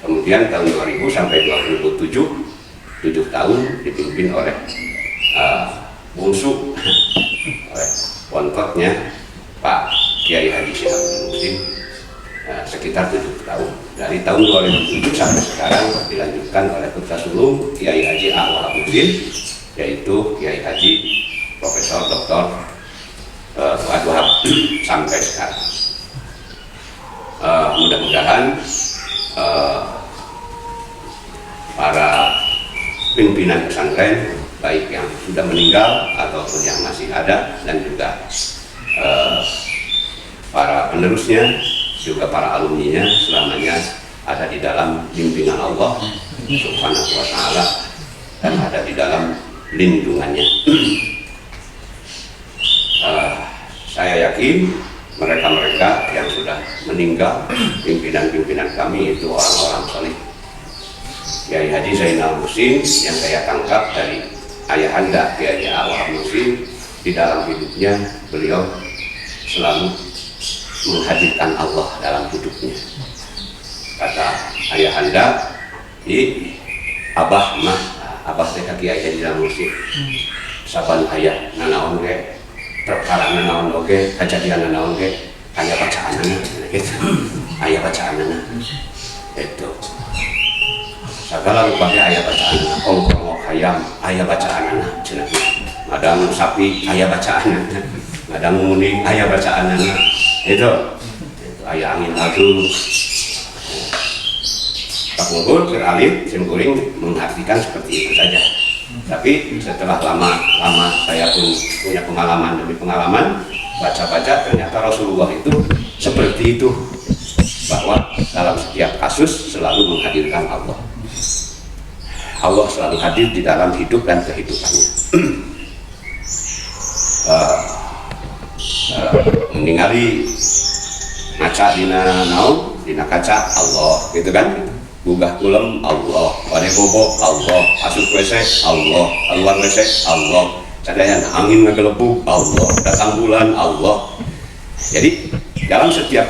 Kemudian tahun 2000 sampai 2007, 7 tahun dipimpin oleh bungsu oleh pontotnya Pak Kiai Haji Syihab Muslim, sekitar 7 tahun. Dari tahun 2007 sampai sekarang dilanjutkan oleh putra sulung Kiai Haji Ahwal Muslim, yaitu Kiai Haji Profesor Dr. Fuad Wahab sampai sekarang. Mudah-mudahan para pimpinan pesantren, baik yang sudah meninggal ataupun yang masih ada, dan juga para penerusnya, juga para alumninya, selamanya ada di dalam bimbingan Allah Subhanahu wa Ta'ala dan ada di dalam lindungannya. Saya yakin mereka-mereka yang sudah meninggal, pimpinan-pimpinan kami itu orang-orang saleh. Kiai Haji Zainal Muhsin yang saya tangkap dari ayahanda Kiai Ahwal Muhsin, di dalam hidupnya beliau selalu menghadirkan Allah dalam hidupnya. Kata ayahanda, di abah mah, abah teh Kiai Haji Zainal Muhsin, saban ayah nanaon ge, perkara nanaon oge, kejadian nanaon ge, aya bacaanana gitu. Aya bacaanana. Itu. Segala rupanya aya bacaanana, ongkong hayam aya bacaanana cenah. Madang sapi aya bacaanana, madang muning aya bacaanana. Itu aya angin lagu. Pak Munggul beralih simkuring mengartikan seperti itu saja. Tapi setelah lama saya pun punya pengalaman demi pengalaman, baca-baca ternyata Rasulullah itu seperti itu, bahwa dalam setiap kasus selalu menghadirkan Allah. Allah selalu hadir di dalam hidup dan kehidupannya. Ningali ngaca dina naon, dina kaca Allah, gitu kan? Bugah kulem Allah, wane bobok Allah, asup WC Allah, keluar WC Allah, cadayan angin ngegelebuk Allah, datang bulan Allah. Jadi dalam setiap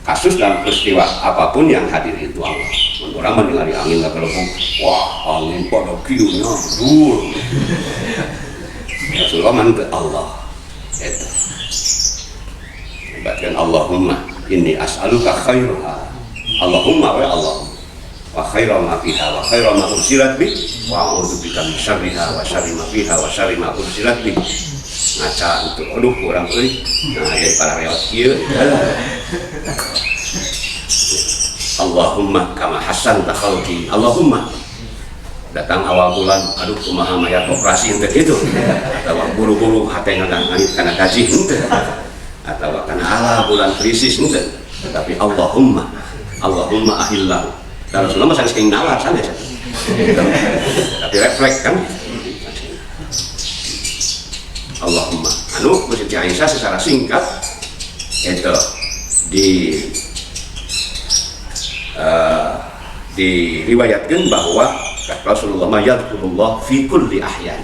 kasus dan peristiwa apapun yang hadir itu Allah. Orang mendengar angin ngegelebuk, wah angin pada kieunya dur. Rasulullah manut Allah. Itu. Ibaratkan Allahumma inni as'aluka khairaha. Allahumma wa Allah. Wa khairu ma fiha wa khairu ma ursilat bi wa a'udzu bika min syarriha wa syarri ma fiha wa syarri ma ursilat bi. Ngaca untuk aduh kurang euy. Nah, jadi para reot kieu. Allahumma kama hasanta khalqi. Allahumma datang awal bulan, aduh kumaha mayat operasi ente gitu. Atau buru-buru hate ngangit kana gaji ente. Atau kana ala bulan krisis ente. Tapi Allahumma ahillahu. Kalau Rasulullah masih sering nalar sana ya. Tapi refleks kan. Allahumma. Anu Siti Aisyah secara singkat itu diriwayatkan bahwa Rasulullah yadhkurullah fi kulli ahyan.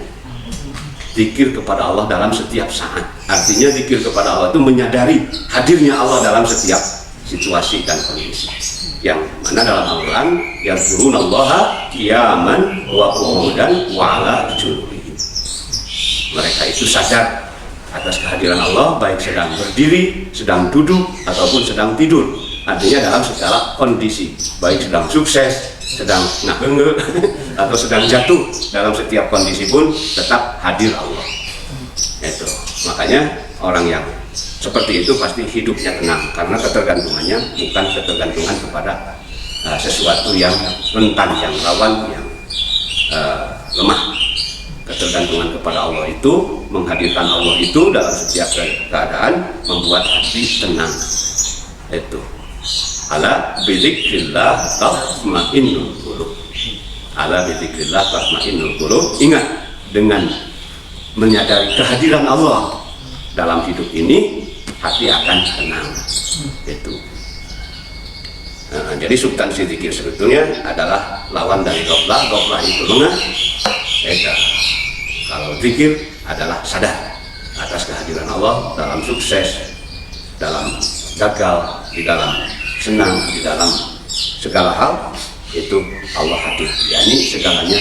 Zikir kepada Allah dalam setiap saat. Artinya zikir kepada Allah itu menyadari hadirnya Allah dalam setiap situasi dan kondisi. Yang mana dalam Al-Quran yadhkurunallaha qiyaman wa qu'udan wa 'ala junubihim. Mereka itu sadar atas kehadiran Allah, baik sedang berdiri, sedang duduk ataupun sedang tidur. Artinya dalam segala kondisi, baik sedang sukses, sedang ngahenge atau sedang jatuh, dalam setiap kondisi pun tetap hadir Allah. Itu makanya orang yang seperti itu pasti hidupnya tenang, karena ketergantungannya bukan ketergantungan kepada sesuatu yang rentan, yang rawan, yang lemah. Ketergantungan kepada Allah itu, menghadirkan Allah itu dalam setiap keadaan membuat hati tenang. Itu ala bidzikrillah tatma'innul qulub. Ala bidzikrillah tatma'innul qulub. Ingat, dengan menyadari kehadiran Allah dalam hidup ini, hati akan tenang. Itu. Jadi substansi zikir sebetulnya adalah lawan dari ghaflah. Ghaflah itu lengah. Kalau zikir adalah sadar atas kehadiran Allah dalam sukses, dalam gagal, di dalam senang, di dalam segala hal. itu Allah hadir. Yani segalanya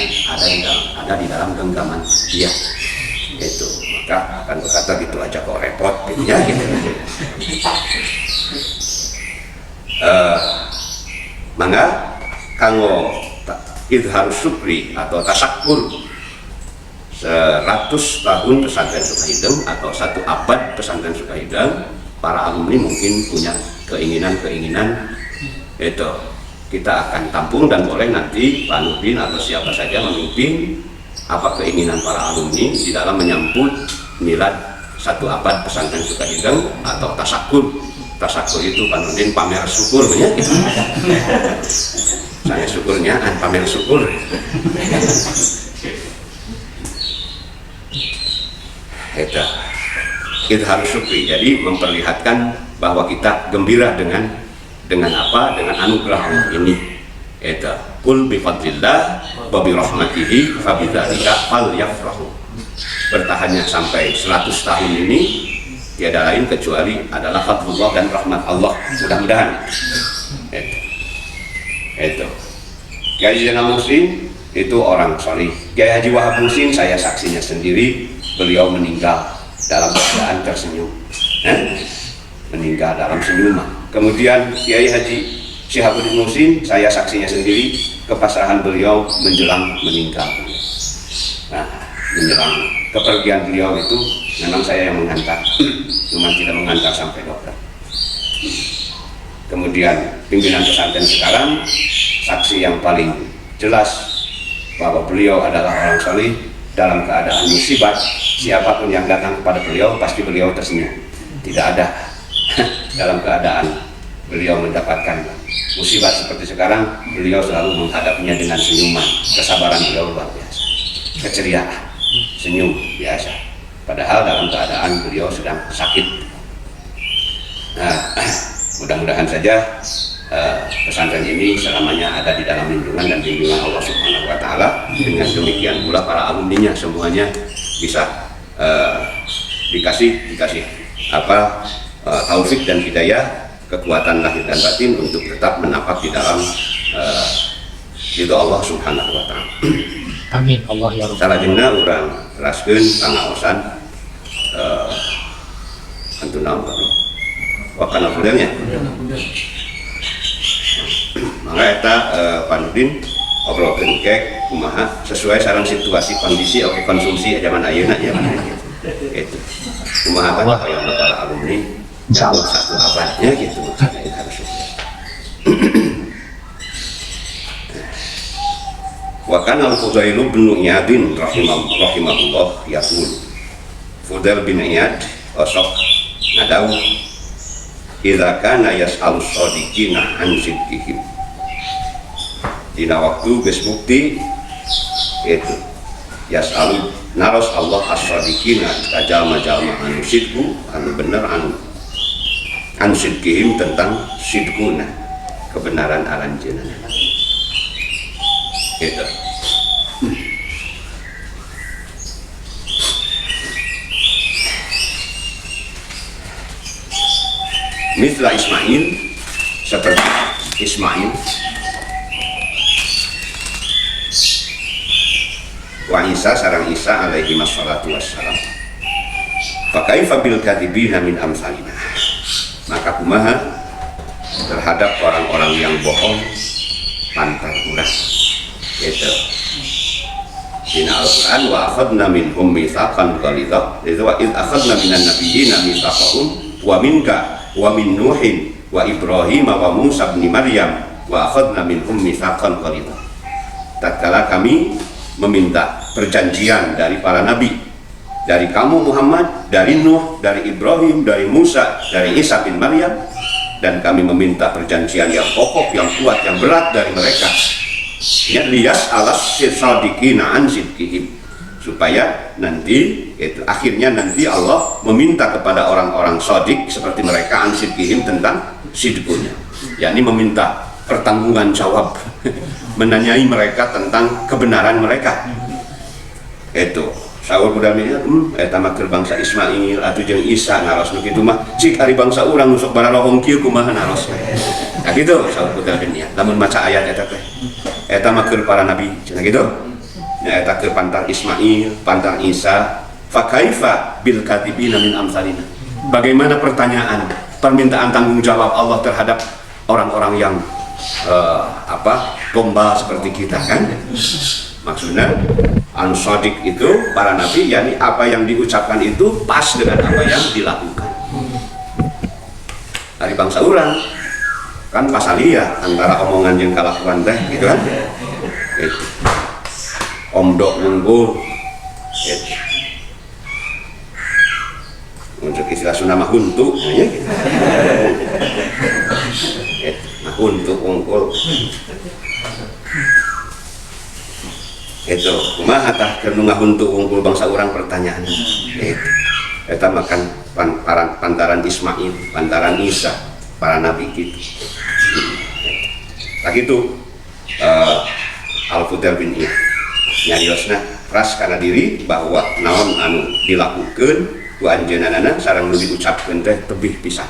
ada di dalam genggaman Dia. Itu maka akan berkata gitu aja kok repot gitu ya gitu. Mangga kanggo idhar syukri atau tasakkur 100 tahun pesantren Sukahideng atau 1 abad pesantren Sukahideng, para alumni mungkin punya keinginan-keinginan itu kita akan tampung, dan boleh nanti Pak Nurdin atau siapa saja memimpin apa keinginan para alumni di dalam menyambut milad 1 abad pesantren Sukahideng atau tasakkur. Tasakkur itu Pak Nurdin pamer syukur ya gitu. Saya syukurnya pamer syukur. Itu harus syukri, jadi memperlihatkan bahwa kita gembira dengan apa, dengan anugerah Allah ini. Itu kul bi fadlillah wa bi rahmatihi fa bidzalika falyafrahu. Bertahannya sampai 100 tahun ini tiada lain kecuali adalah fadlullah dan rahmat Allah, mudah-mudahan. Itu Kiai Zainal Muslim itu orang salih. Kiai Haji Wahab Muhsin saya saksinya sendiri, beliau meninggal dalam keadaan tersenyum, meninggal dalam senyuman. Kemudian Kiai Haji Syihabuddin Muhsin saya saksinya sendiri, kepasrahan beliau menjelang meninggal. Nah, menjelang kepergian beliau itu memang saya yang mengantar, cuma tidak mengantar sampai dokter. Kemudian pimpinan pesantren sekarang saksi yang paling jelas bahwa beliau adalah orang salih. Dalam keadaan musibah, siapapun yang datang kepada beliau pasti beliau tersenyum. Tidak ada dalam keadaan beliau mendapatkan musibah seperti sekarang, beliau selalu menghadapinya dengan senyuman. Kesabaran beliau luar biasa, keceriaan, senyum biasa. Padahal dalam keadaan beliau sedang sakit. Nah, mudah-mudahan saja pesantren ini selamanya ada di dalam lindungan dan bimbingan Allah Subhanahu wa Ta'ala. Dengan demikian pula para alumninya semuanya bisa dikasih apa taufik dan hidayah, kekuatan lahir dan batin untuk tetap menapak di dalam ridho Allah Subhanahu wa Ta'ala. Amin Allah ya Rabbal. Salajengna urang teraskeun pangaosan antuna wa kana budanya. Maka eta Pak Nurdin obrolkeun kek kumaha sesuai sareng situasi kondisi oke konsumsi zaman ayeuna ya gitu. Kumaha kan yang para alumni insyaallah 1 abadnya gitu maksudnya harus. Wa kana al-Fudail bin Iyad rahimahullah yaqul. Fudail bin Iyad osok ngadau idza kana yas'alus shadiqina an sidqihim. Dina waktu geus bukti itu yas'alu naros Allah as-shadiqina ka jalma-jalma anu sidqu anu bener anu sidqihim tentang sidquna kebenaran aranjeunna itu. Mithla Ismail, seperti Ismail wa Isa sarang Isa alaihi wassalatu wassalam. Fakaifa bil kadhibina min amsalina. Maka kumaha terhadap orang-orang yang bohong pantar ulah itu. Dina Al-Quran wa akhadna minhum mitsaqan ghalidha. Itu wa id akhadna minan nabiyyina mitsaqahum wa minka wa min Nuhin wa Ibrahim wa Musa bin Maryam wa akhadna minhum mitsaqan ghalidha. Tatkala kami meminta perjanjian dari para nabi, dari kamu Muhammad, dari Nuh, dari Ibrahim, dari Musa, dari Isa bin Maryam, dan kami meminta perjanjian yang kokoh, yang kuat, yang berat dari mereka. Liyas alas sidqina an sidqihim, supaya nanti itu akhirnya nanti Allah meminta kepada orang-orang shadiq seperti mereka an sidqihim tentang sidqunya, yakni meminta pertanggungan jawab menanyai mereka tentang kebenaran mereka. Itu Saur budak nya eta mah keur bangsa Ismail atuh jeung Isa naros nu kitu mah cik ari bangsa urang nusuk baralohong kieu kumaha naros. Nah kitu saur budak nya lamun maca ayat eta teh. Eta mah keur para nabi cenah kitu. Nya eta keur pantar Ismail, pantar Isa, fa kaifa bil katibina min amsalina. Bagaimana permintaan tanggung jawab Allah terhadap orang-orang yang gombal seperti kita kan? Maksudnya an-shadiq itu para nabi, yakni apa yang diucapkan itu pas dengan apa yang dilakukan. Dari bangsa orang kan pasalia antara omongan yang kalakuan teh gitu kan. Gitu. Omdok nunggu gitu. Untuk istilah Sunda mah huntu ya gitu. Gitu. Nah, huntu ungkul itu kumaha tah keur nu ngahuntu unggul bangsa urang pertanyaan itu eta makan pantaran Ismail, pantaran Isa, para nabi gitu. Tak itu Al-Fudail bin Iyad nyariosna ras kana diri bahwa naon anu dilakukeun ku anjeunna sareng nu diucapkeun teh tebih pisan.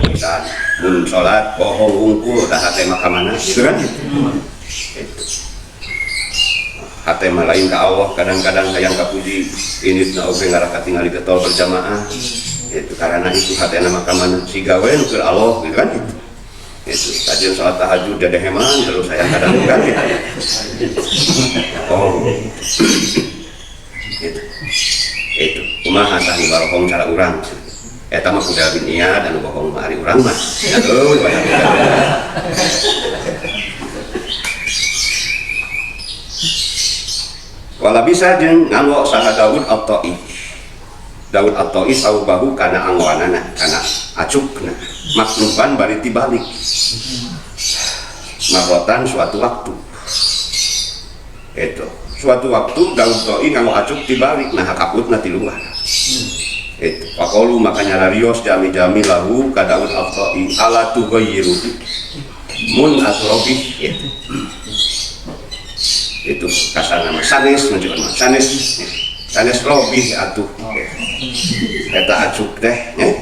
Pisan mun salat bohong unggul tah teh mah ka mana gitu kan. Hati mah lain ke Allah, kadang-kadang hayang kapuji ini na oge ngarah katingali getol berjamaah itu karena itu hati nama kamana si gawe nu keur Allah gitu kan itu kajian salat tahajud dadeheman terus hayang kadang kan gitu. Oh itu kumaha tah ibarohong cara urang eta mah Fudail bin Iyad anu bohong mah ari urang mah aduh banyak. Wala bisa jeung nganggo saha Daud At-Ta'i. Daud At-Ta'i saubahu kana angwanana, kana acukna. Makluban bari tibalik. Marotan suatu waktu. Itu. Suatu waktu Daud At-Ta'i nganggo acuk tibalik nah kaputna ti luar. Itu. Faqalu makanya rarios jami-jami lahu ka Daud At-Ta'i ala tughayyiru. Mun atrobi itu. Itu kasar nama sanes menunjukkan sanes lebih atuh eta acuk teh ya.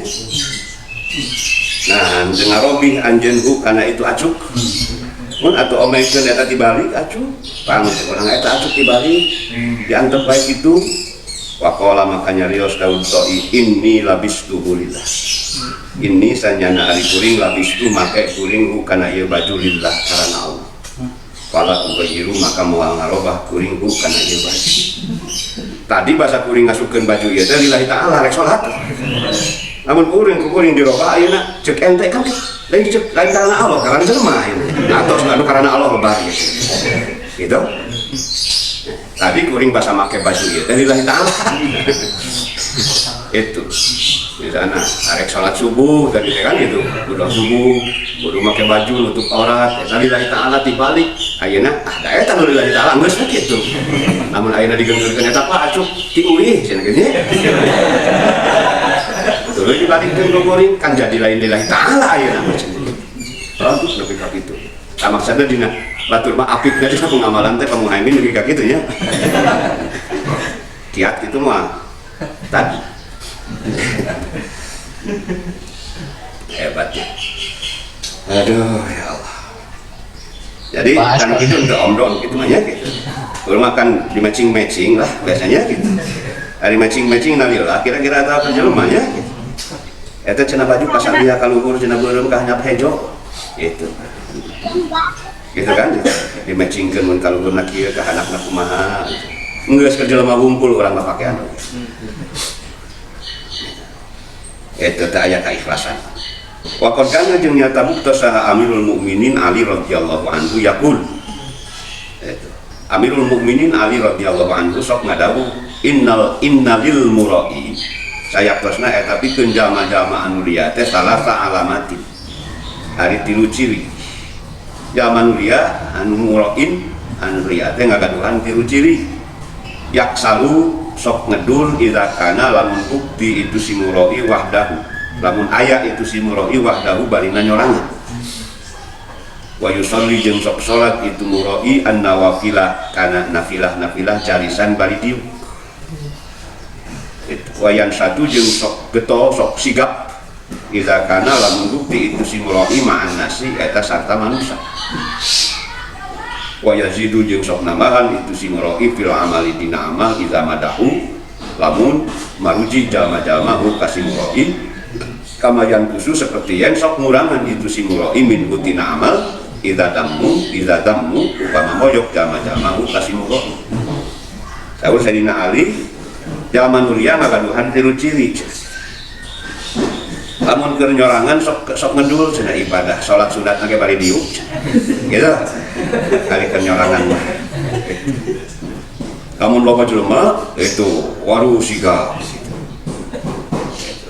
Nah dengan robih anjenhu karena itu acuk mun atuh omekeun eta dibalik acuk pang orang eta acuk dibalik diantep baik itu waqala makanya rios Daud Ta'i inni labistu lillah ini sanyana ari kuring labistu make kuring kana ieu baju lillah karena Allah. Pala ubayiru maka moal ngarobah kuring hu kana ieu baju. Tadi bahasa kuring ngasukeun baju ieu teh lillahi ta'ala rek salat. Namun kuring dirobah ayeuna ceuk ente kan lain ceuk lain karena Allah karena jelema atau anu karena Allah lebar gitu. Gitu. Tadi kuring bahasa make baju ieu teh lillahi ta'ala. Itu di sana arek salat subuh tadi kan itu udah subuh kudu make baju nutup aurat eta lillahi ta'ala dibalik ayeuna da eta nu lillahi ta'ala geus kitu namun ayeuna digeungkeun eta pak acuk ti ulih cenah kitu tuluy dibalikkeun ku kuring kan jadi lain lillahi ta'ala ayeuna bagus nepi ka kitu ta maksudna dina batur mah apik dina pengamalan teh pamuhaimin nepi ka kitu nya kiat kitu mah tadi hebat ya. Aduh ya Allah. Jadi kan gitu untuk omdon gitu aja gitu. Kalau makan di matching lah biasanya gitu. Dari matching nalila kira-kira ada apa jelema-nya gitu. Eta cenah baju pasang dia kaluhur cenah beureum ka hanyap hejo gitu. Gitu kan di matchingkeun mun kaluhurna kieu ka hanapna kumaha. Geus ke jelema ngumpul urang pakean. Itu tak ayat keikhlasan. Waqad kana jeung nyata bukti saha Amirul Mukminin Ali radhiyallahu anhu yaqul. Itu. Amirul Mukminin Ali radhiyallahu anhu sok ngadawuh innalil murai. Saya terusna eta pikeun jalma-jalma anu liya teh salasa alamatin. Ari 3 ciri. Jalma anu liya anu murain anu liya teh ngagaduhan 3 ciri. Yaksalu sok ngedul idza kana lamun bukti itu si murai wahdahu lamun aya itu si murai wahdahu barina nyorangan wa yusalli jeung sok salat itu murai an-nawafilah kana nafilah jarisan bari diuk wayan satu jeung sok getol sok sigap iza kana lamun bukti itu si muroi ma'an nasi eta sarta manusia wayazidu jeung sok nambahan itu si muroi fil amali dina amal iza madahu lamun maruji jalma-jalma hu kasih muroi kamayan khusus seperti yang sok ngurangan itu si muroi min hutina amal iza dammu upama moyok jalma-jalma hu kasih muroi Saur Sayyidina Ali jalma nuria ngagaduhan tilu ciri lamun keur nyorangan sok ngedul cenah ibadah salat sunat nage bari diuk gitu kali keur nyorangan lamun loba jelema itu waru siga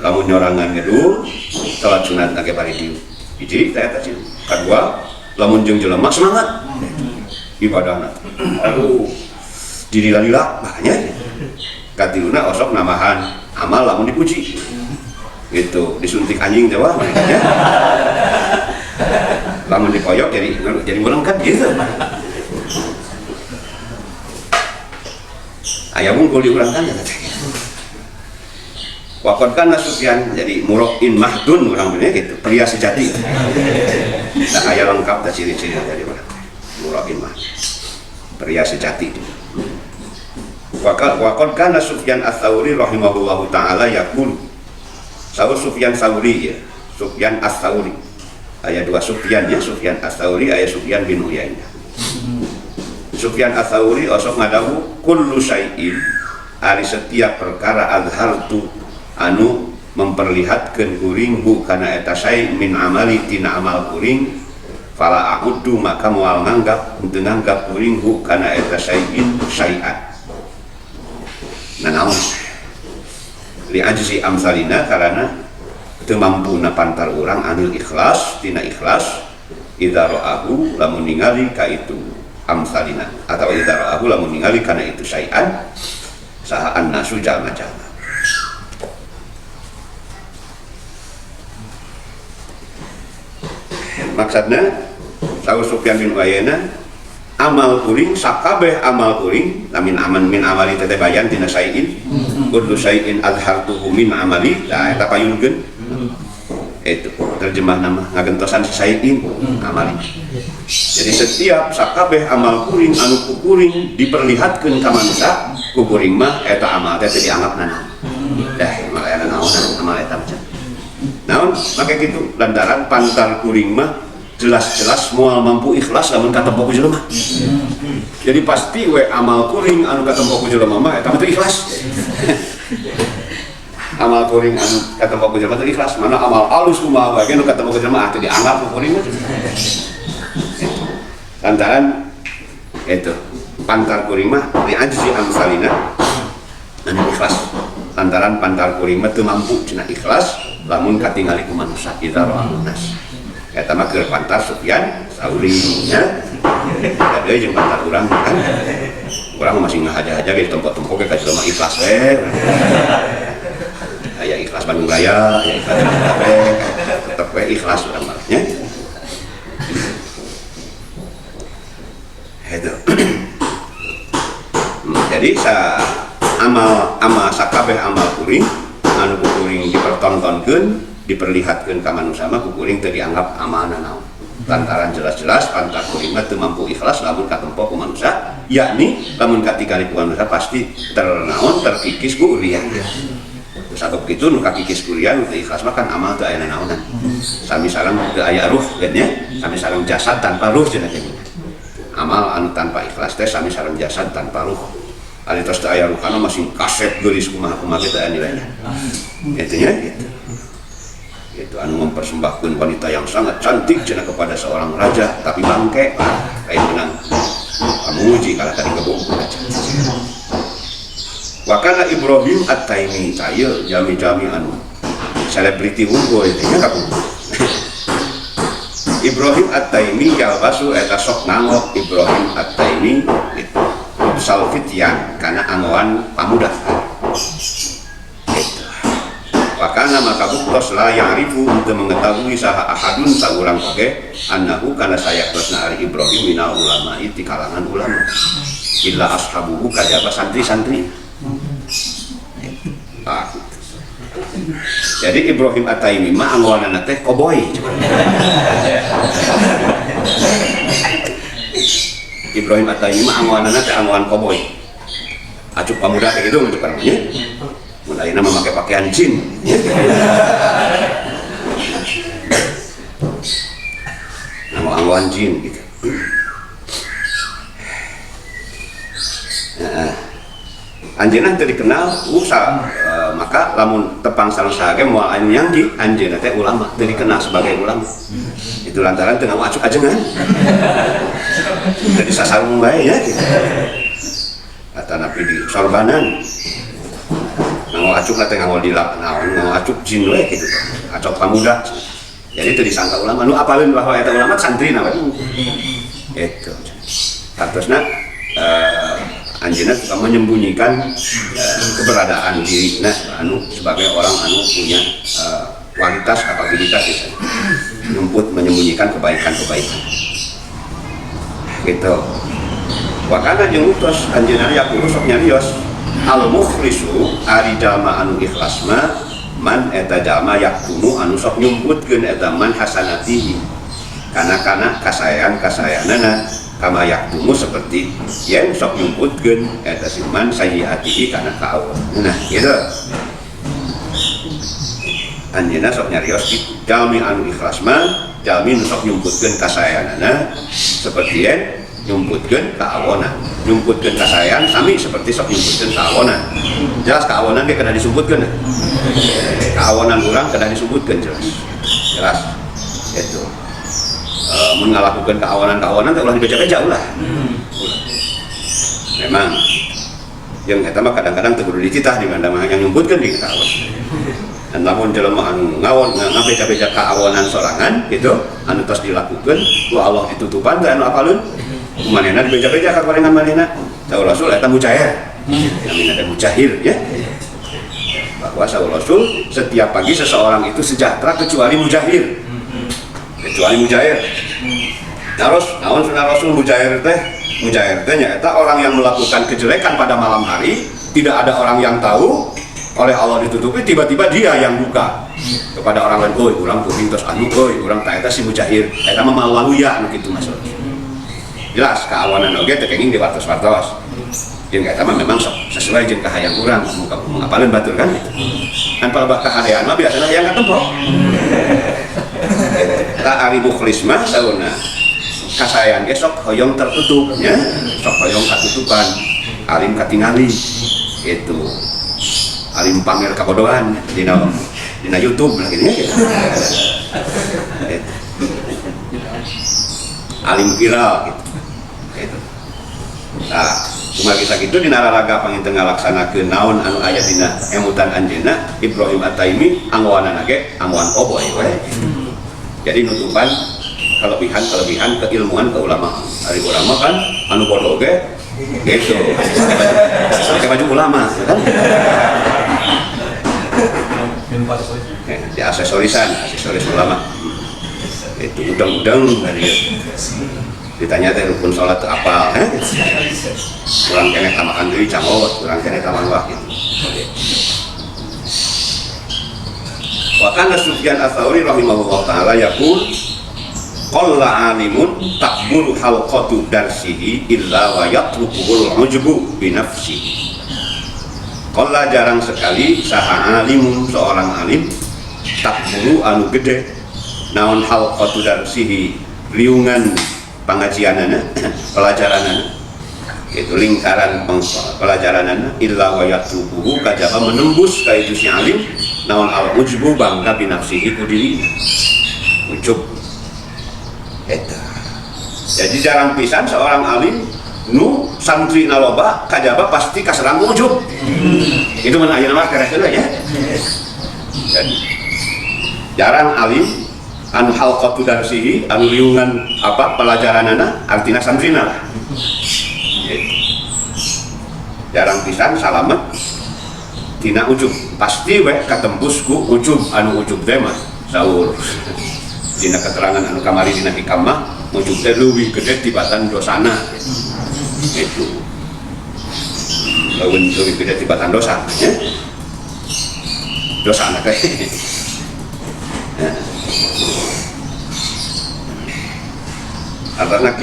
lamun nyorangan ngedul salat sunat nage bari diuk hiji teh teh kadua lamun jeung jelema semangat ibadahna aduh dilila-lila makanya katiluna osok namahan amal lamun dipuji itu disuntik anjing jawa ya. Lamun dikoyok jadi melengkap gitu ayah mungkul diurangkan ya wakon kan Sufyan jadi murokin mahdun orang bener gitu pria sejati nah ayah lengkap dan ciri-ciri dari murokin mahdun pria sejati Wakon kana Sufyan Ats-Tsauri rahimahullahu taala yaqul. Saur Sufyan Tsauri ya. Sufyan Ats-Tsauri. Aya dua Sufyan ya, Sufyan Ats-Tsauri aya Sufyan bin Uyainah. Sufyan Ats-Tsauri osok ngadawu kullu syai'in ari setiap perkara azhartu anu memperlihatkeun kuring hu kana eta syai' min amali tina amal kuring fala a'uddu maka moal nganggap teu nganggap kuring hu kana eta syai'in syai'an. Nah namun li ajzi amsalina karena teu mampu pantar urang anil ikhlas tina ikhlas idza ra'ahu lamun ningali ka itu amsalina atau idza ra'ahu lamun ningali kana itu syai'an saha annasu jalma-jalma maksudna saur Sufyan bin Uyainah amal kuring sakabeh amal kuring lamin aman min amali teh bayan tina syai'in kullu syai'in azhartuhu min amali da eta payunkeun itu terjemah nama ngagentosan syai'in amali jadi setiap sakabeh amal kuring anu kuring diperlihatkeun ka manusia ku kuring mah eta amal teh dianggapna dah malayana naonan amal eta macam naon make kitu lantaran pantar kuring mah jelas-jelas moal mampu ikhlas lamun katempo ku jelema. Jadi pasti we amal kuring anu katempo ku jelema mah eta teh ikhlas. Amal kuring anu katempo ku jelema teh ikhlas, mana amal alus kumaha wae anu katempo ku jelema teh dianggap ku kuring mah. Lantaran itu pantar kuring mah di ajzi amsalina anu ikhlas. Lantaran pantar kuring mah teu mampu cenah ikhlas lamun katingali ku manusia idza ra'an nas. Eta mah keur pantar Sufyan Tsauri nya. Ada jeung pantar urang kan. Urang masih ngahaja-haja ge tempo-tempo ge ka jelema ikhlas we. Aya ikhlas Bandung Raya, aya ikhlas Bandung tetep we ikhlas urang mah nya. Itu. Jadi amal sakabeh amal kuring anu kuring dipertontonkeun diperlihatkan ke manusia mah kuring teu dianggap amanah naon lantaran jelas-jelas pantar kuring mah teu mampu ikhlas lamun katempo ku manusia yakni lamun katingali ku manusia pasti terkikis ku urian sabab kitu nu kakikis ku urian teu ikhlas mah kan amal teu aya naonan sami sareng teu aya ruh kan nya sami sareng jasad tanpa ruh cenah amal anu tanpa ikhlas teh sami sareng jasad tanpa ruh ari tos teu aya ruhana masih kasep geulis kumaha-kumaha teh aya nilainya eta nya gitu itu anu mempersembahkan wanita yang sangat cantik cenah kepada seorang raja tapi bangke kayak menang memuji kalau tadi kebun wakana Ibrahim At-Taimi saya jami-jami anu selebriti unggul itu ya kamu Ibrahim At-Taimi jalbasu eta sok nangok Ibrahim At-Taimi itu salfitian karena angoan pamuda wakana maka buktos la ya'rifu untuk mengetahui saha ahadun saurang oge annahu kana sayaktosna ari Ibrahim minal ulama iti kalangan ulama illa ashabuhu kajaba santri-santri Ah, jadi Ibrahim At-Taimi mah anggawanana teh koboi. Ibrahim At-Taimi mah anggawanana teh anggawan koboi. Acuk pamuda teh itu untuk namanya. Mun ayeuna memakai pakaian jin. Nama anggawan jin gitu. Anjeunna teu dikenal maka lamun tepang salsa ge moal anu nyanggi anjeunna teh ulama teu dikenal sebagai ulama. Itu lantaran teu ngamu acuk ajengan. Jadi sasarung bae ya gitu. Kata nabi di sorbanan. Ngamu acuk teh ngamu dilak naon ngamu acuk jin we gitu. Acuk pamuda. Jadi teu disangka ulama. Nu apaleun bahwa eta ulama santrina we. Itu. Hartosna anjeunna suka menyembunyikan keberadaan dirinya anu sebagai orang anu punya kualitas kapabilitas gitu. Menyembunyikan kebaikan-kebaikan gitu. Wakana jeung utos anjeunna yaqulu sok nyarios al mukhlisu ari jalma anu ikhlas mah man eta jalma yaktumu anu sok nyumputkeun eta man hasanatihi kana kasayanana kama yaktumu seperti yang sok nyumputkeun eta siman sayyiatihi kana kaawon. Nah, gitu. Anjeunna sok nyarios kitu. Jalmi anu ikhlas mah jalmi nu sok nyumputkeun kasayanana seperti yang nyumputkeun kaawonan. Nyumputkeun kasayan sami seperti sok nyumputkeun kaawonan. Jelas kaawonan ge kada disumputkeun. Kaawonan urang kada disumputkeun jelas. Jelas. Itu. Mengalakukan keawanan-keawanan ulah dibeja-beja ulah. Memang yang eta mah kadang-kadang teu kudu dititah di mana mah yang nyumputkeun di kawan. Dan lamun jelema anu ngawon ngabeja-beja keawanan sorangan gitu anu tos dilakukeun ku Allah ditutupan teh anu apaleun kumanehna dibeja-beja ka gorengan manehna. Saur Rasul eta mucair. Namina teh mucahir ya. Bahwa saur Rasul setiap pagi seseorang itu sejahtera kecuali mujahir. Kecuali mujair. Terus naon sunah Rasul mujair teh nyaeta orang yang melakukan kejelekan pada malam hari, tidak ada orang yang tahu, oleh Allah ditutupi, tiba-tiba dia yang buka kepada orang lain. Oi, urang kuring tos anu euy, urang ta eta si mujair. Eta mah maluya anu kitu maksud. Jelas keawanan oge teu kenging diwartos-wartos. Jeung eta mah memang sok sesuai jeung kahayang urang, muka ngapaleun batur kan. Kan palebah kahadean mah biasana hayang katempok. Tak ari mukhlis mah sauna kasayan ge sok hoyong tertutup nya, sok hoyong katutupan, alim katingali itu. Alim pamer kabodohan dina YouTube lah gitu ya. Alim viral gitu. Gitu. Nah, cuma kisah gitu dina raraga panginten ngalaksanakeun naon anu aya dina emutan anjeunna Ibrahim At-Taimi anggawanana ge anggawan oboy we. Jadi nutupan kelebihan keilmuan keulamaan. Ari ulama kan anu bodoh ge gitu. Pakai baju ulama kan. Ya aksesoris ulama. Itu udang-udang dari ditanya teh rukun salat teu apal, kurang kene tamakan deui cangot, kurang kene taman wah gitu. Wa kana Sufyan Ats-Tsauri rahimahullah taala yaqul qalla alimun takburu halqatu darsihi illa wa yatrukuhul ujbu bi nafsihi. Qalla jarang sekali saha alimun seorang alim takburu anu gede naon halqatu darsihi liungan pangajianana pelajaranana itu lingkaran pelajaranana illa wa yatrukuhu kajaba menembus ka itu si alim naon al-ujbu bangga binafsihi ku diri ujub eta. Jadi jarang pisan seorang alim nu santri naloba kajaba pasti kaserang ujub. Itu mana ayeuna mah kira-kira ya. Jadi jarang alim anu halqatu darsihi anu liungan apa pelajaranana artina santrina lah. Jarang pisan salamet tina ujub, pasti we katembus ku ujub anu ujub teh mah saur dina keterangan anu kamari dina hikamah ujub teh leuwih gede tibatan dosana itu leuwih gede tibatan dosa ya. dosa anak teh. Karena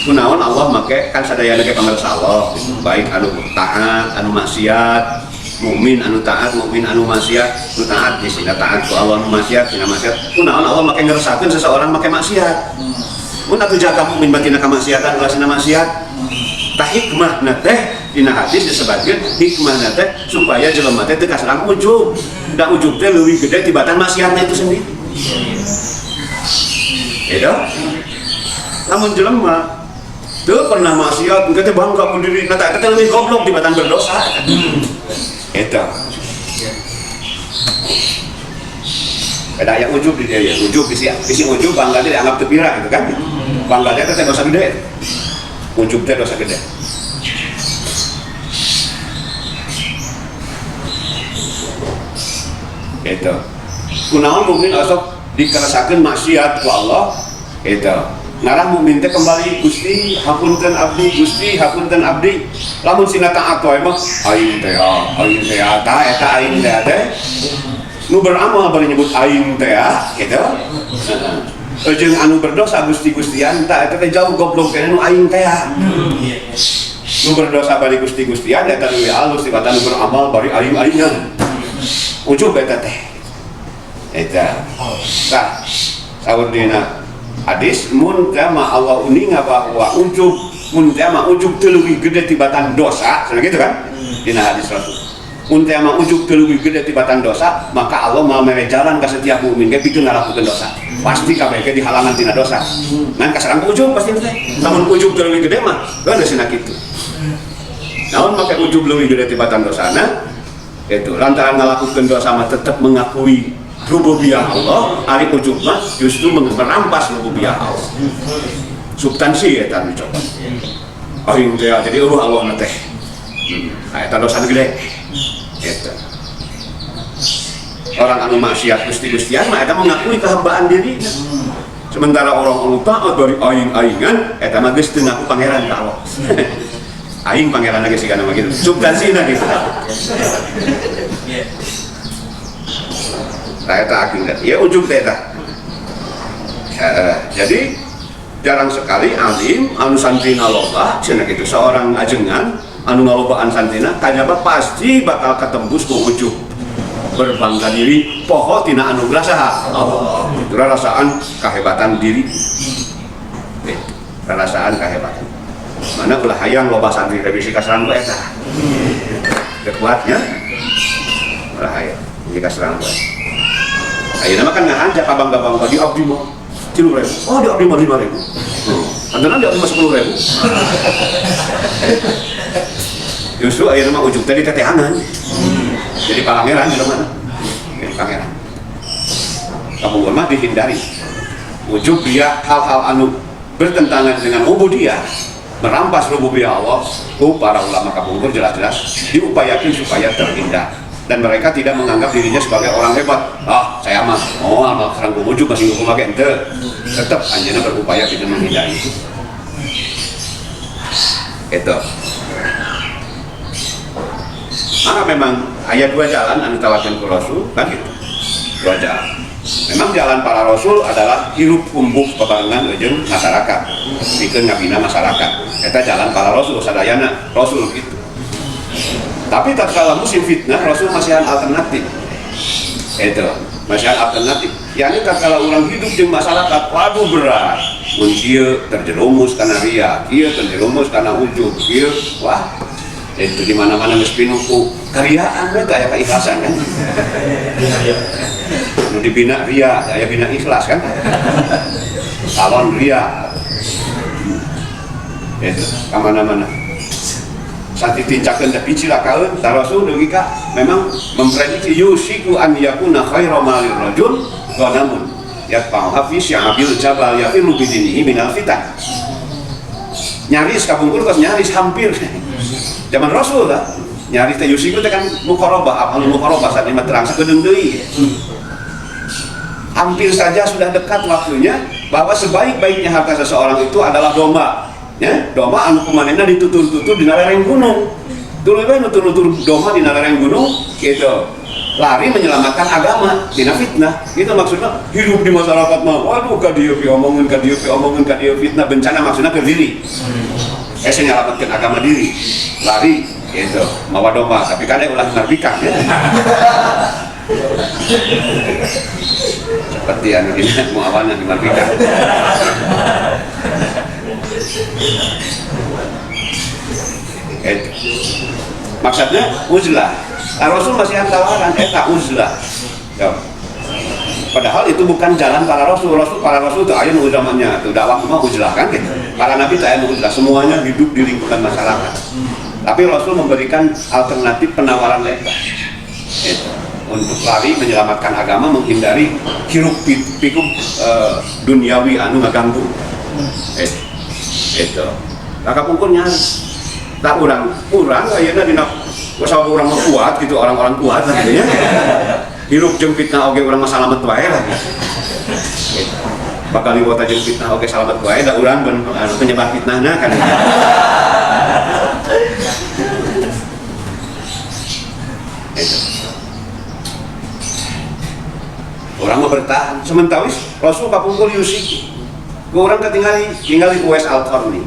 kunaon Allah make kan sadayana ke pamirsa Allah, baik anu taat, anu maksiat, mukmin anu taat, mukmin anu maksiat, anu taat di sini taat ku Allah, anu maksiat dina maksiat. Kunaon Allah make ngerasakeun seseorang make maksiat. Mun atuh jaga mukmin batina kamaksiatan ulasina maksiat. Tah hikmahna teh dina hadis disebutkeun hikmahna teh supaya jelema teh teu kasarang ujub. Da ujub teh leuwih gede tibatan maksiatna itu sendiri. Gitu. Namun jelema teu pernah maksiat engke teh bangga ku diri na teh leuwih goblok tibatan berdosa. Eta. Ada yang ujub di dia ya, ujub isi ujub bangga teh dianggap teu pira gitu kan. Bangga teh dosa gede. Ujub teh dosa gede. Itu. Kunaon mukmin asok dikerasakeun maksiat ku Allah. Itu. Ngarah mukmin teh kembali Gusti hapunten abdi, Gusti hapunten abdi. Lamun sina taat wae mah aing teh ta eta aing teh nu beramal bari nyebut aing teh gitu. Jeung anu berdosa Gusti-gustian ta eta teh jauh goblok kana nu aing teh. Nu berdosa bari Gusti-gustian eta leuwih alus tibatan nu beramal bari aing-aingan. Ujub eta teh. Eta. Tah saur dina hadis mun tema Allah uninga bahwa ujub mun tema ujub teu leuwih gede tibatan dosa, cenah gitu kan? Dina hadis Rasul. Mun tema ujub teu leuwih gede tibatan dosa, maka Allah mau mere jalan ka setiap mukmin ge pikeun ngalakukeun dosa. Pasti kabeh ge dihalangan tina dosa. Ngan kasarang ujub pasti teh. Namun ujub teu leuwih gede mah, geus cenah kitu. Namun make ujub leuwih gede tibatan dosana, itu lantaran ngalakukeun dosa mah tetep mengakui rububiyah Allah, ari ujub mah justru merampas rububiyah Allah. Substansi eta dicoba. Aing teh jadi Allah teh. Eta dosa gede. Eta. Orang anu maksiat Gusti-gustian mah eta mengakui kehambaan diri. Sementara orang anu taat dari aing-aingan eta mah geus teu ngaku pangeran ka Allah. Aing pangeran lagi sigana mah kitu. Substansina kitu. Eta akibat, ya ujub eta. Jadi jarang sekali alim anu santrina loba, cenah kitu seorang ajengan anu ngalobaan santrina kajaba pasti bakal ketembus ku ujub. Berbangga diri poho tina anugerah saha Allah. Itu rasaan kehebatan diri. Rasaan kehebatan. Mana ulah hayang loba santri revisi kasarang ku eta. Kekuatnya ulah hayang revisi kasarang ku. Ayeuna mah kan ngahanja ka bangga-bangga di abdi mah 3.000. Oh, di abdi mah 5.000. Antara di abdi mah 10.000. Justru ayeuna mah ujug teh ditetehangan. Jadi pangeran di mana? Jadi pangeran. Kamu mah dihindari. Ujug dia hal-hal anu bertentangan dengan ubudiyah, merampas rububiyah Allah. Para ulama kabungkur jelas-jelas diupayakan supaya terhindar. Dan mereka tidak menganggap dirinya sebagai orang hebat. Ah, saya mah, amal serang ujub masih hukum pakai ente. Tetap anjana berupaya tidak menghindari. Itu. Maka memang ayat dua jalan anu tawarkan ke Rasul kan gitu. Dua jalan. Memang jalan para Rasul adalah hirup umbuh bebarengan jeung masyarakat. Pikeun ngabina masyarakat. Eta jalan para Rasul sadayana Rasul gitu. Tapi tatkala musim fitnah, Rasul masihan alternatif. Itu, masihan alternatif. Yani tatkala orang hidup di masyarakat, waduh berat. Mun kieu terjerumus karena ria, kieu terjerumus karena ujub, kieu wah. Itu di mana-mana geus pinuku karyaan we aya keikhlasan kan. Nu dibina ria, aya bina ikhlas kan. Calon ria. Itu ka mana-mana. Saat ditincakeun teh picilakaeun ta Rasul deugi ka memang memprediksi yusiku an yakuna khairu malir rajul ghanamun yatba'u hafiz ya'bil jabal yafiru bidinihi minal fitan. Nyaris kabungkur kos nyaris hampir zaman Rasul lah nyaris teh yusiku teh kan muqarabah apa muqarabah saat lima terang sakedeung deui. Hampir saja sudah dekat waktunya bahwa sebaik-baiknya harta seseorang itu adalah domba. Ya, domba anu kumanehna ditutur-tutur di lereng gunung. Tuluy bae nutur-nutur doma di lereng gunung gitu. Lari menyelamatkan agama dina fitnah. Itu maksudnya hidup di masyarakat mah. Waduh ka dieu omongin fitnah bencana maksudnya ke diri. Saya nyelamatkan agama diri. Lari gitu, mawa domba tapi kan ulah narbikang ya. Seperti anu di muawana di Marbika. Maksudnya uzlah. Rasul masih yang tawaran eta uzlah. Ya. Padahal itu bukan jalan para rasul itu aya nu zamannya tuh dakwah mah uzlah kan gitu. Para nabi teh aya uzlah, semuanya hidup di lingkungan masyarakat. Tapi Rasul memberikan alternatif penawaran eta. Gitu. Untuk lari menyelamatkan agama, menghindari hiruk pikuk duniawi anu ngaganggu. Itu. Kakak pungkurnya tak urang ayeuna dina usaha urang mah kuat gitu, orang-orang kuat gitu ya. Hirup jeung fitnah oge urang mah salamet wae lah gitu. Bakal liwata jeung fitnah oge salamet wae da urang penyebar fitnahna kan. Itu. Orang mau bertahan, sementara Rasul kapungkul Yusuf, orang tinggal di Uwais Al-Qarni.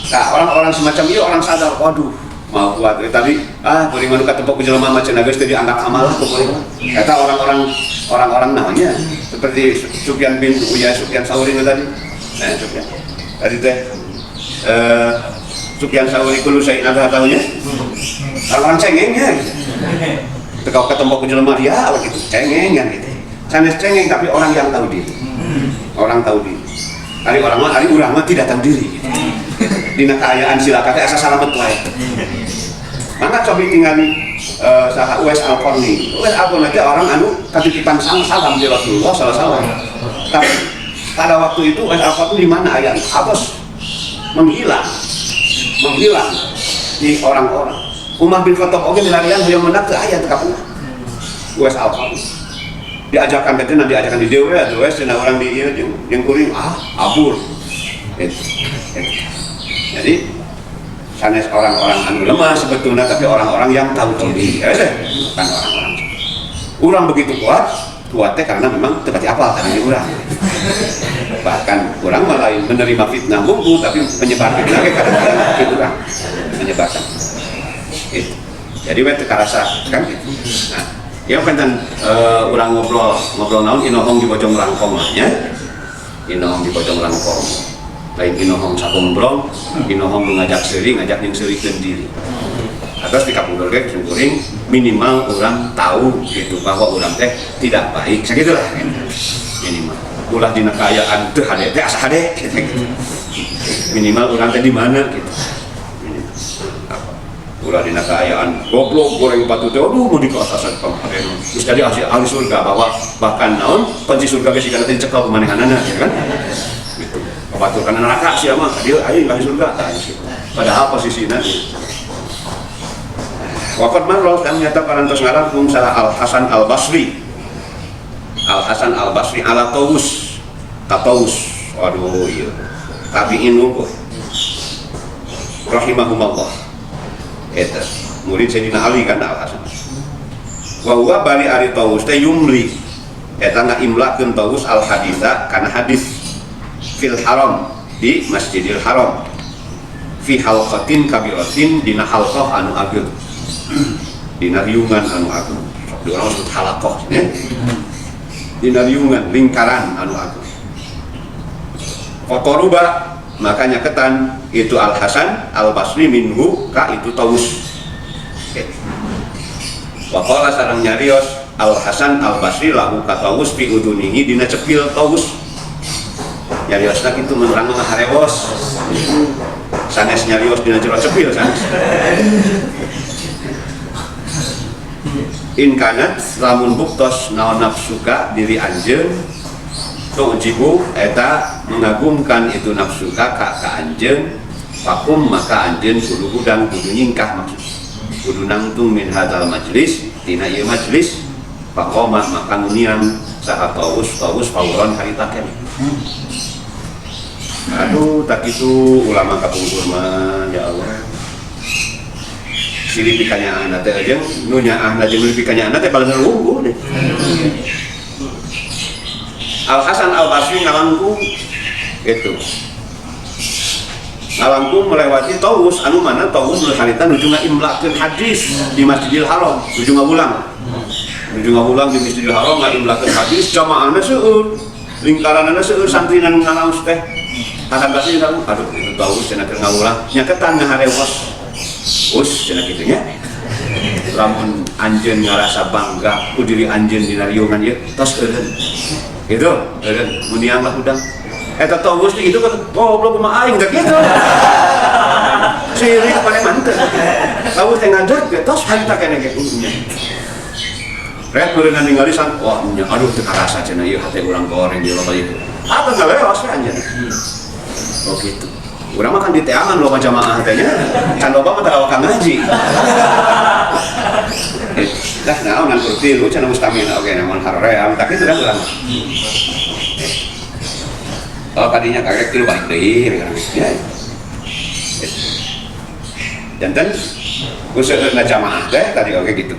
Nah, orang-orang semacam itu orang sadar, waduh, mau kuat. Tadi, kuring manu katempok jelema macam naga itu dianggap amal kuring. Kata orang-orang namanya seperti Sufyan bin Uyainah, Sufyan Sauri tadi. Nah, Sufyan. Tadi teh Sufyan Sauri kulo saya ada tahunya. Orang-orang cengengnya. Kalau ketempok jelema dia begitu, cengengan gitu. Sanes cengeng tapi orang yang tahu diri. Orang tahu diri. Ari urang mah tidak tahu diri. Dina kaayaan silakan asa salamet wae. Mangga cobi tingali saha Uwais Al-Qarni. Uwais Al-Qarni teh orang anu katitipan salam di Rasulullah sallallahu alaihi wasallam. Tapi pada waktu itu Uwais Al-Qarni di mana aya? Habis menghilang di orang-orang. Umar bin Khattab oge dilarian hoyong mendak teu aya teu kapuna. Uwais Al-Qarni diajarkan di dewe cenah orang di ieu jeung kuring abur. Jadi sanes orang-orang anu lemah sebetulnya tapi orang-orang yang tahu diri. Bukan orang-orang. Urang begitu kuat teh karena memang teu pati apal kana urang. Bahkan urang malah menerima fitnah munggu tapi penyebar fitnah ge kadang-kadang kitu urang menyebarkan. Gitu. Jadi we teu karasa kan gitu. Nah, ya kan urang ngobrol naon inohong di bojong rangkong lah nya. Inohong di bojong rangkong. Lain inohong sakombrong, inohong ngajak yang serikeun diri. Atas di kapungkur ge kuring minimal urang tahu gitu bahwa urang teh tidak baik. Sagitulah minimal. Ulah dina kaayaan teu hade teh asa hade gitu. Minimal urang teh di mana gitu. Ulah dina kaayaan goblok goreng batu teh aduh mau dikasasan pamareun. Terus jadi ahli surga bahkan naon panci surga ge sigana teh cekel pamanehanana ya kan. Gitu. Batur kana neraka sia mah dia aya ahli surga. Padahal posisina gitu. Waqad marra kang nyata parantos ngarangkum salah Al-Hasan Al-Basri. Al-Hasan Al-Basri ala Taus. Waduh iya. Tabi'in unggul. Rahimahumullah. Eta murid Sayyidina Ali kan Al-Hasan. Wa huwa bari ari Taus teh yumli. Eta ngaimlakeun Taus al-haditsa kana hadis fil haram di Masjidil Haram. Fi halqatin kabiratin dina halqah anu ageung. Dina riungan anu agung. Di orang disebut halaqah ya. Dina riungan lingkaran anu agung. Faqaruba makanya ketan itu Al-Hasan Al-Basri minhu ka itu Taus. Wa qala sareng nyarios Al-Hasan Al-Basri lahu ka Taus fi udunihi dina cepil Taus. Nyariosna kitu menerang mah harewos. Sanes nyarios dina jero cepil sanes. In kanat lamun buktos naon nafsuka diri anjeun tujibu eta mengagumkan itu nafsuka ka anjeun fakum maka anjeun kudu gudang kudu nyingkah maksud kudu nangtung min hadzal majlis tina ieu majlis faqoma maka ngunian saha Taus fauron haritaken. Aduh tak itu ulama kapungkur mah ya Allah. siripikannya anak teh aja nunya anak jeung siripikannya anak teh balasan unggul deh. Al Hasan Al Basri ngalangkung itu ngalangkung melewati Tawus anu mana Tawus harita nuju ngaimlakeun hadis di Masjidil Haram nuju ngaulang di Masjidil Haram ngaimlakeun hadis jamaahna seueur lingkaranana seueur santri nu ngalaos teh Hasan Basri tahu aduh itu Tawus cenah keur ngaulang nya ketan ngaharewos cenah kitu nya lamun anjeun ngarasa bangga ku diri anjeun dina riungan ieu tos eureun gitu, muniang lah udang. Eta Tawus itu kan, goblok mah aing teh gitu. Sirik paling mantep. Tawus teh ngadeg ge tos harita keneh ge. Rek beunang ningali san, wah nya aduh teu karasa cenah ieu hate urang goreng di loba ieu. Apa ngaleos we anjeun. Oh gitu. Urang mah kan diteangan loba jamaah teh nya. Can loba mah teu awak ngaji. Dah naon ngan kurti lu cenah mustamina oge namun haream tak kitu dah urang. Oh kadinya karek tilu balik deui ya. Janten useueuna jamaah teh tadi oge gitu.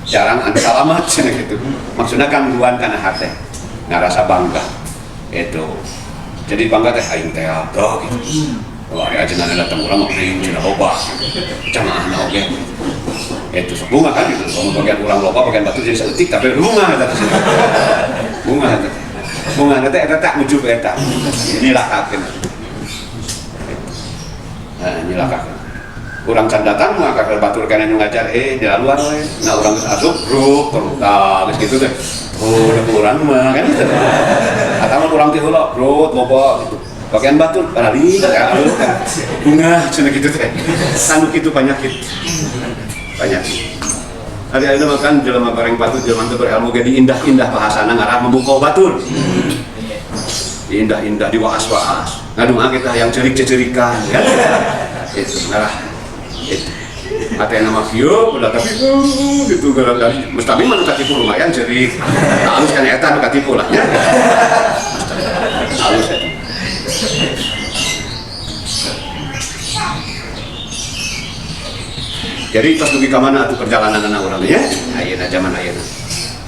Jarang anu salamat cenah gitu. Maksudna gangguan kana hate. Ngarasa bangga. Itu. Jadi bangga teh aing teh atuh gitu. Wah ya cenah datang urang mah cenah loba. Jamaahna oge. Itu bunga kan gitu, kalau bagian ulang loba bagian batu jadi seetik tapi bunga ada bunga nanti ada tak muncul eta nyilakakeun nyilakakeun urang can datang mah ka batur kana nu ngajar di luar we nah urang geus asup grup terus geus kitu teh urang mah kan gitu atawa urang teh heula grup loba gitu bagian batur balik ka bunga cenah kitu teh anu kitu penyakit hari-hari makan jelema goreng batur jelema teu berilmu ge diindah-indah bahasana ngarah membuka batur diindah-indah diwaas-waas ngadung kita yang cerik-cerikan ya itu ngarah itu ate nama kieu udah tapi gitu gara-gara mustami mah katipu lumayan cerik halus kan eta nu katipu lah nya halus eta. Jadi pas dugi ka mana atuh perjalanan anak urang ya ayeuna zaman ayeuna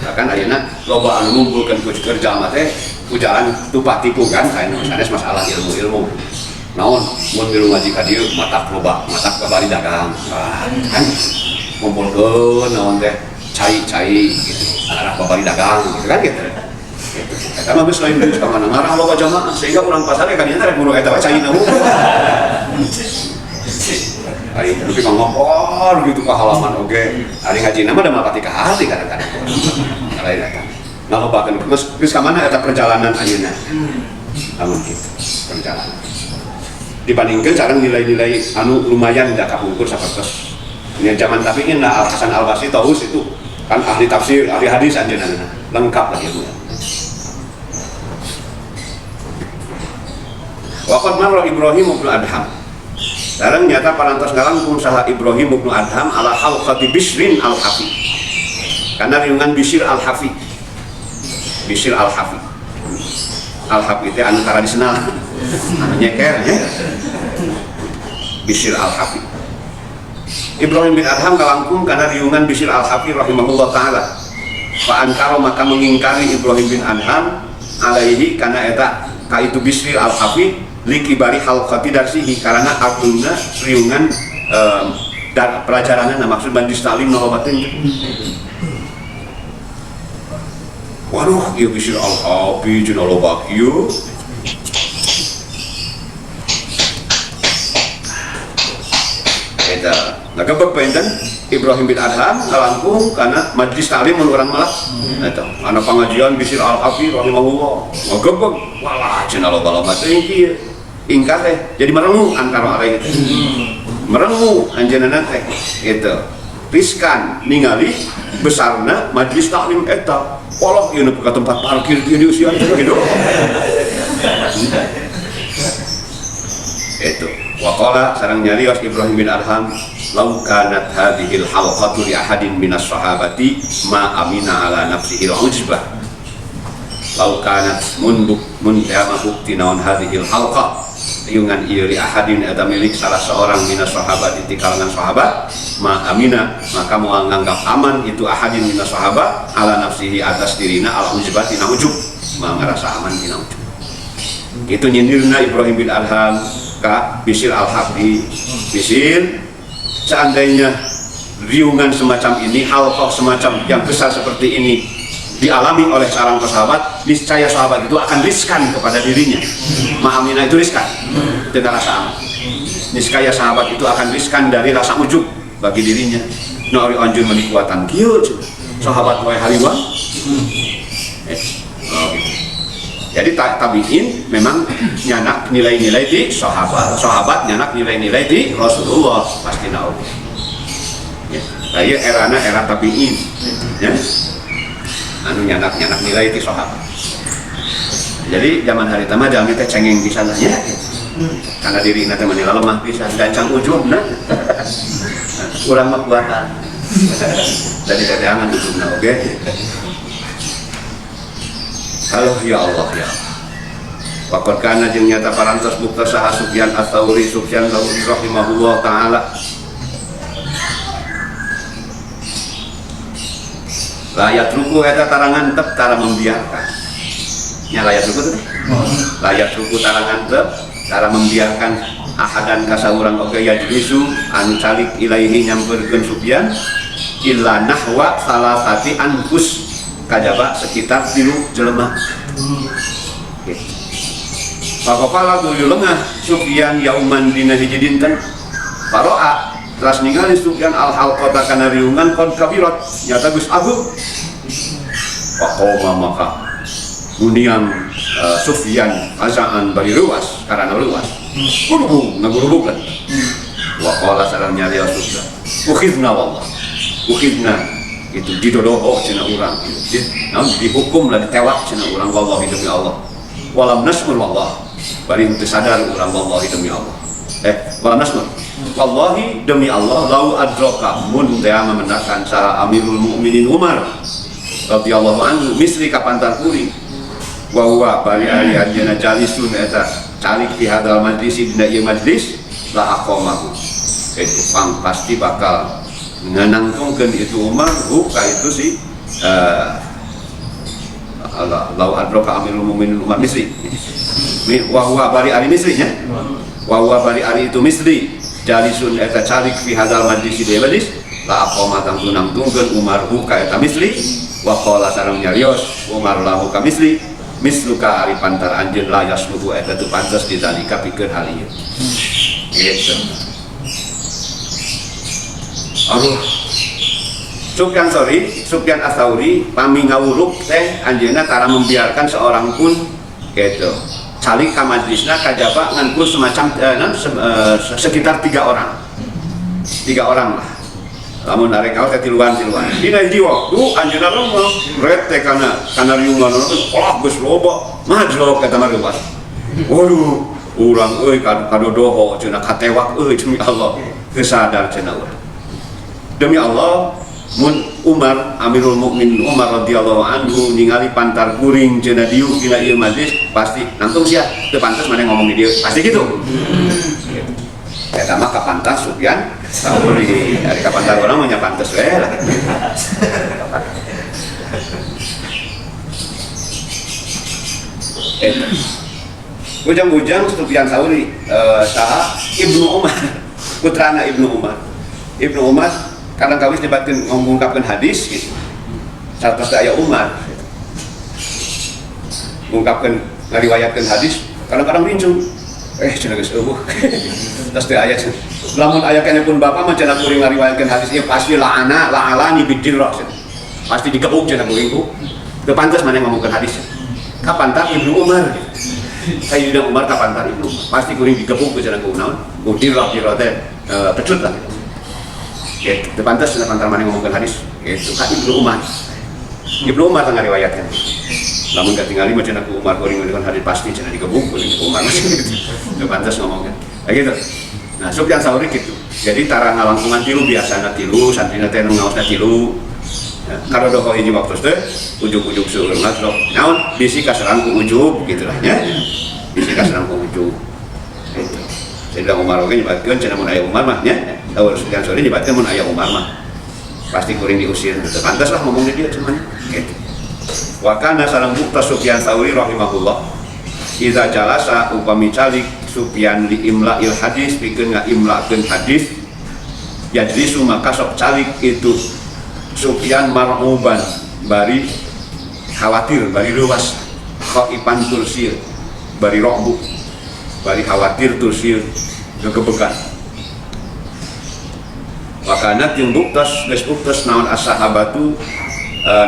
bahkan ayeuna loba anu ngumpulkeun ku kerja mah teh ku jalan tumpah tipu kan aya sanes masalah ilmu naon mun milu ngaji ka dieu matak loba matak babari dagang kan ngumpulkeun naon teh cai gitu arah babari dagang gitu kan gitu eta mah geus lain deui ka mana ngarah loba jamaah sehingga urang pasar ka dieu rek buru eta cai na hari itu kita ngopor gitu ke halaman oge hari ngaji nama udah malapati ke hati kadang-kadang lain datang nggak bahkan terus kemana ada perjalanan ayeuna namun gitu perjalanan dibandingkan sekarang nilai-nilai anu lumayan tidak kabungkur sapertos ini zaman tapi ini Al Hasan Al Basri Tawus itu kan ahli tafsir ahli hadis anjeunna lengkap lah ilmu waqad marra Ibrahim bin Adham sekarang nyata parantos ngalangkung saha Ibrahim bin Adham ala halqati Bishrin al-Hafi karena riungan Bishr al-Hafi al-Hafi itu anu tradisional anu nyeker ya Bishr al-Hafi Ibrahim bin Adham ngalangkung karena riungan Bishr al-Hafi rahimahullah ta'ala fa ankara maka mengingkari Ibrahim bin Adham alaihi karena eta ka itu Bishr al-Hafi liki bari halqati darsihi karena artuna riungan dan pelajaranna maksud bandis ta'lim nalobatin waduh ieu Bishr al-Hafi jeung loba kieu eta ngagebeg penten Ibrahim bin Adham ngalangkung karena majlis ta'lim mun urang malah eta ana pangajian Bishr al-Hafi rahimahullah ngagebeg walah cenah loba-loba teh kieu ingkar teh jadi merengu antara orang itu merengu anjeunna teh gitu riskan ningali besarna majlis taklim eta polos ieu ke tempat parkir di usia gitu itu waqala sareng nyarios Ibrahim bin Adham law kanat hadhil halqatu li ahadin minas sahabati ma amina ala nafsihi al-ujbah law kanat mun tama bukti naon hadhil halqa riungan ieu li ahadin eta milik salah seorang minas sahabat di kalangan sahabat ma amina maka moal nganggap aman itu ahadin minas sahabat ala nafsihi atas dirina al ujbati na ujub ma ngerasa aman dina ujub itu nyindirna Ibrahim bin Adham ka Bishr al-Habdi. Bishr, seandainya riungan semacam ini, halqah semacam yang besar seperti ini dialami oleh seorang sahabat, niscaya sahabat itu akan riskan kepada dirinya. Ma'amina itu riskan dengan rasa aman. Niscaya sahabat itu akan riskan dari rasa ujub bagi dirinya. Nori anjun menikuatan kieu sahabat wae haliwa. Jadi tabiin memang nyanak nilai-nilai di sahabat nyanak nilai-nilai di Rasulullah pasti naon. Ya, saya era tabiin, ya, anu nyanak nilai di sahabat. Jadi zaman hari tama jangan kita cengeng bisa lah ya, karena diri nanti menilai lemah bisa gancang ujung, nah, kurang kekuatan. Jadi jangan ujung, oke? Halo ya Allah ya. Waqad kana jeung nyata parantos bukta saha Sufyan ats-Tsauri rahimahullah taala. Layat ruku eta tarangan tep tara membiarkan. Nya layat ruku teh. Layat ruku tarangan tep tara membiarkan ahadan ka saurang oge yajlisu anu calik ilaihi nyamperkeun Sufyan illa nahwa salasati anfus kajaba sekitar 3 jelema. Pakopala kudu lengah Sufyan yauman dina hiji dinten. Paroa teras ningali Sufyan al-halqata kana riungan kon kabirat nyata geus agung. Pakoma maka unian Sufyan azaan bari luas karena luas. Gurubung ngagurubukeun. Wa qala sareng nyari Sufyan. Ukhidna wallah. Ukhidna itu didodoh cina urang itu dihukum lah ditewak cina urang wallahi demi Allah walam nasmur wallah bari teu sadar urang wallahi demi Allah walam nasmur wallahi demi Allah lau adraka mun teu memenangkan saha Amirul Mukminin Umar radhiyallahu anhu misri kapantar kuring wa huwa bari ari anjeunna jalisun eta calik fi hadal majlis dina ieu majlis la aqamahu itu pasti bakal nganangtungkeun itu Umar buka itu si lau adraka Amirul Mukminin Umar misri wa huwa bari ari misri nya wa huwa bari ari itu misri jalisun eta calik fi hadzal majlis di majlis la aqama tangtu nangtungkeun Umar buka eta misri wa qala sareng nyarios Umar lahu ka misri misluka ari pantar anjeun la yasluhu eta teu pantes ditalika pikeun hal ieu gitu. Aduh, Sufyan ats-Tsauri pami ngawuruk teh anjeunna tara membiarkan seorang pun gitu calik ka majlisna kajaba ngan ku semacam sekitar 3 orang lah lamun arek kaos teh tiluan dina hiji waktu anjeunna leuweung ret teh kana riungan oh geus loba majlok eta mah luas waduh urang euy kadodoho cenah katewak euy demi Allah geus sadar cenah urang. Demi Allah, mun Umar Amirul Mukminin Umar radhiyallahu anhu ningali pantar kuring cenah dieu dina ieu majlis pasti nangtung sia teu pantes maneh ngomong di dieu pasti gitu. Eta mah kapantas Sufyan Tsauri ari kapantar urang mah nya pantes we lah. Ujang-ujang Sufyan Tsauri saha Ibnu Umar putrana Ibnu Umar kadang kawis dibatkeun ngungkapkeun hadis gitu. Satos aya Umar ngungkapkeun ngariwayatkeun hadis kadang-kadang rincung cenah geus eueuh terus teh aya lamun aya kenepun bapa mah cenah kuring ngariwayatkeun hadis ieu pasti la'alani bidirrah pasti digebuk cenah kuring ku teu pantes maneh ngomongkeun hadis kapantar Ibnu Umar Sayyidina Umar kapantar Ibnu Umar pasti kuring digebuk cenah ku naon dirrah teh pecut lah gitu, pantas sudah pantar mana ngomongkan hadis itu kan Ibnu Umar tengah riwayatkan namun gak tinggali macam aku Umar goring dengan hadis pasti cina digebuk goring Umar itu pantas ngomongkan gitu. Nah Sufyan Tsauri gitu jadi tara ngalangkungan tilu biasa tilu santrina teh ngaosna tilu kalau doa hiji waktu teh ujug-ujug seueur ngaslok naon bisi kaserang ku ujug gitu lah nya bisi kaserang ku ujug Umar oge nyebatkeun cenah mun aya Umar mah nya Abu Sufyan Sauri nyebatkeun mun aya Umar mah pasti kuring diusir teu pantes lah ngomong di dieu cuman gitu. Wa kana sareng bukta Sufyan Sauri rahimahullah iza jalasa upami calik Sufyan li imla'il hadis pikeun ngaimlakeun hadis yajlisu maka sok calik itu Sufyan mar'uban bari khawatir bari luas khaipan tursil bari rohbu bari khawatir tursil gegebegan wakanat yang buktas naon as-sahabatu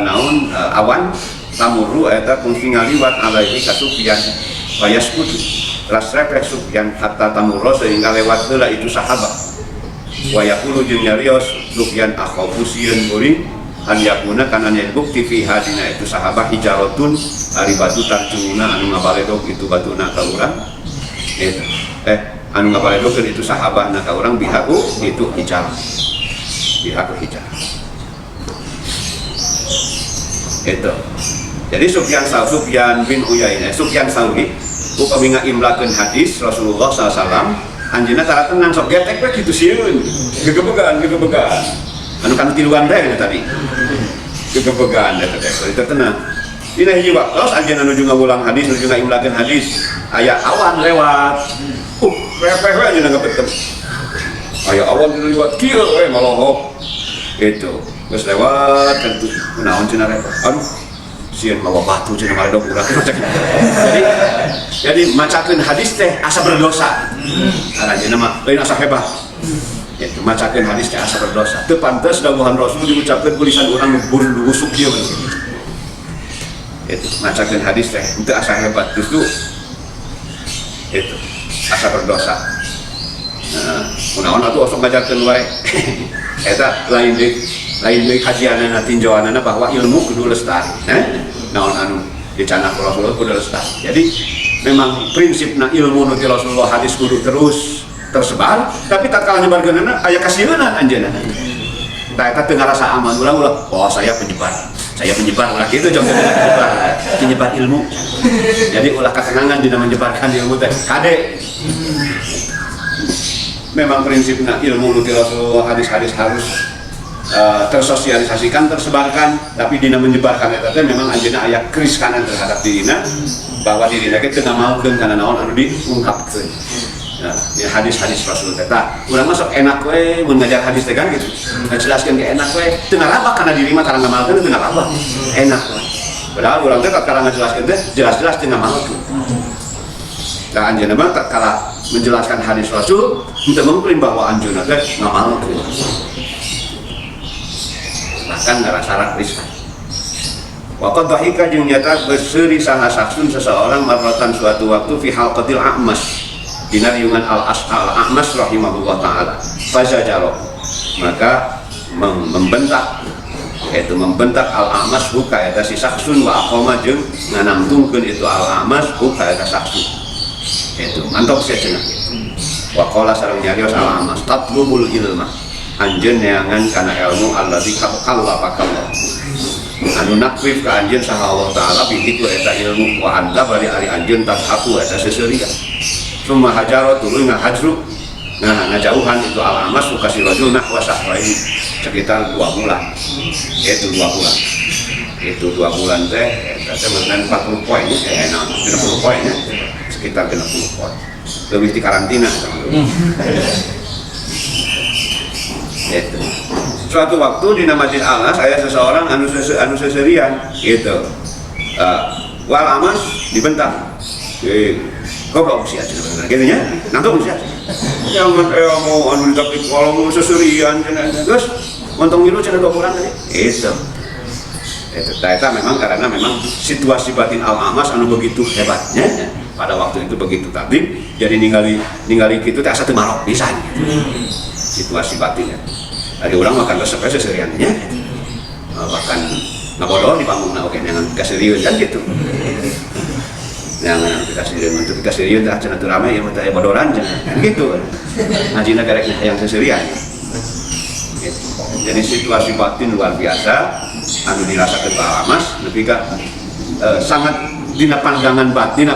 naon awan tamuru eta kungsi ngaliwat alaihi ka Sufyan wayaskutu rasrepek Sufyan hatta tamurro sehingga lewat heula itu sahabat wayakulu jeung nyarios Sufyan akhafu sieun kuring an yakuna kana nya bukti fi hadina itu sahabat hijaratun ari batu tarjuna anu ngabaledog itu batuna ka urang itu anu ngabaledogkeun itu sahabatna ka urang bihaku itu hijarah bihaku hijarah itu. Jadi Sufyan bin Uyainah Sufyan Sauri upami ngaimlakeun hadis Rasulullah SAW anjeunna tara tenang sok getek we kitu sieun gegebegan anu kana tiluan teh tadi gegebegan eta teh tenang dina hiji waktos anjeunna nuju ngawulang hadis nuju ngaimlakeun hadis aya awan lewat repeh we anjeunna ngabeutem aya awan lewat kieu we malohok itu geus lewat kan tuh naon cenah repeh aduh sieun mawa batu cenah maledog urang jadi macakeun hadis teh asa berdosa anjeunna mah lain asa hebat itu macakeun hadis teh asa berdosa teu pantes dawuhan Rasul diucapkeun ku lisan urang buru busuk kieu itu macakeun hadis teh teu asa hebat justru itu asa berdosa kunaon atuh osok ngajarkeun wae eta lain deui kajianana tinjauanana bahwa ilmu kudu lestari naon anu dicanak Rasulullah kudu lestari jadi memang prinsipna ilmu nu ti Rasulullah hadis kudu terus tersebar tapi tatkala nyebarkeunana aya kasieunana anjeunna tah eta teu ngarasa aman ulang oh saya penyebar ulah kitu jong penyebar ilmu jadi ulah katenangan dina menyebarkan ilmu teh kade memang prinsipnya ilmu nuti Rasulullah hadis-hadis harus tersosialisasikan, tersebarkan tapi dina menyebarkan eta teh memang anjeunna aya keriskanan terhadap dirina bahwa dirina ge teu ngamaokeun kana naon anu diungkapkeun ya hadis-hadis Rasul teh tah urang mah sok enak we mun ngajar hadis teh kan gitu ngajelaskeun ge enak we teu ngarabak kana diri mah karang ngamalkeun teu ngarabak enak we padahal urang teh karang ngajelaskeun teh jelas-jelas teu ngamalkeun nah anjeunna mah tatkala menjelaskan hadis Rasul untuk mengklaim bahwa anjeunna teh ngamalkeun bahkan ngarasa riskan waqad dhahika jeung nyata berseri saha saksun seseorang marratan suatu waktu fi halqatil a'mas dina riungan al-a'mas rahimahullah taala fazajaro maka membentak yaitu membentak al-a'mas buka eta si saksun wa aqama jeung nganamtungkeun itu al-a'mas buka eta saksun itu mantap sia cenah wa qala sareng nyarios al-a'mas tatlubul ilma anjeun neangan kana ilmu allazi kallafakallah anu nakwif ka anjeun saha Allah taala bihiku eta ilmu wa anda bari ari anjeun tadhaku eta seseurian summa hajaro tuluy ngahajru ngajauhan itu al-amas ukasi rajul nahwa sahrain sekitar 2 bulan itu 2 bulan itu 2 bulan teh eta teh meunang 40 poin enak 30 poin ya sekitar 60 poin lebih di karantina itu suatu waktu di Masjid Al-Nas saya seseorang anu seserian gitu wal amas dibentak goblok sih aja gitu nya nangkep sih yang mau anu tapi kalau mau seserian terus untung itu cenah 2 bulan tadi itu ternyata memang karena memang situasi batin al-amas anu begitu hebatnya pada waktu itu begitu tadi jadi ningali gitu teh asa teu marok pisan situasi batinnya ada orang makan resep seseriannya bahkan ngabodoh di panggungna oke jangan kaserius kan gitu jangan kita serius dah cenah teu rame ya mah teh bodoran jangan gitu ngajina garekna yang seserian gitu. Jadi situasi batin luar biasa anu dirasakeun Pak Amas nepi ka sangat dina pandangan batin,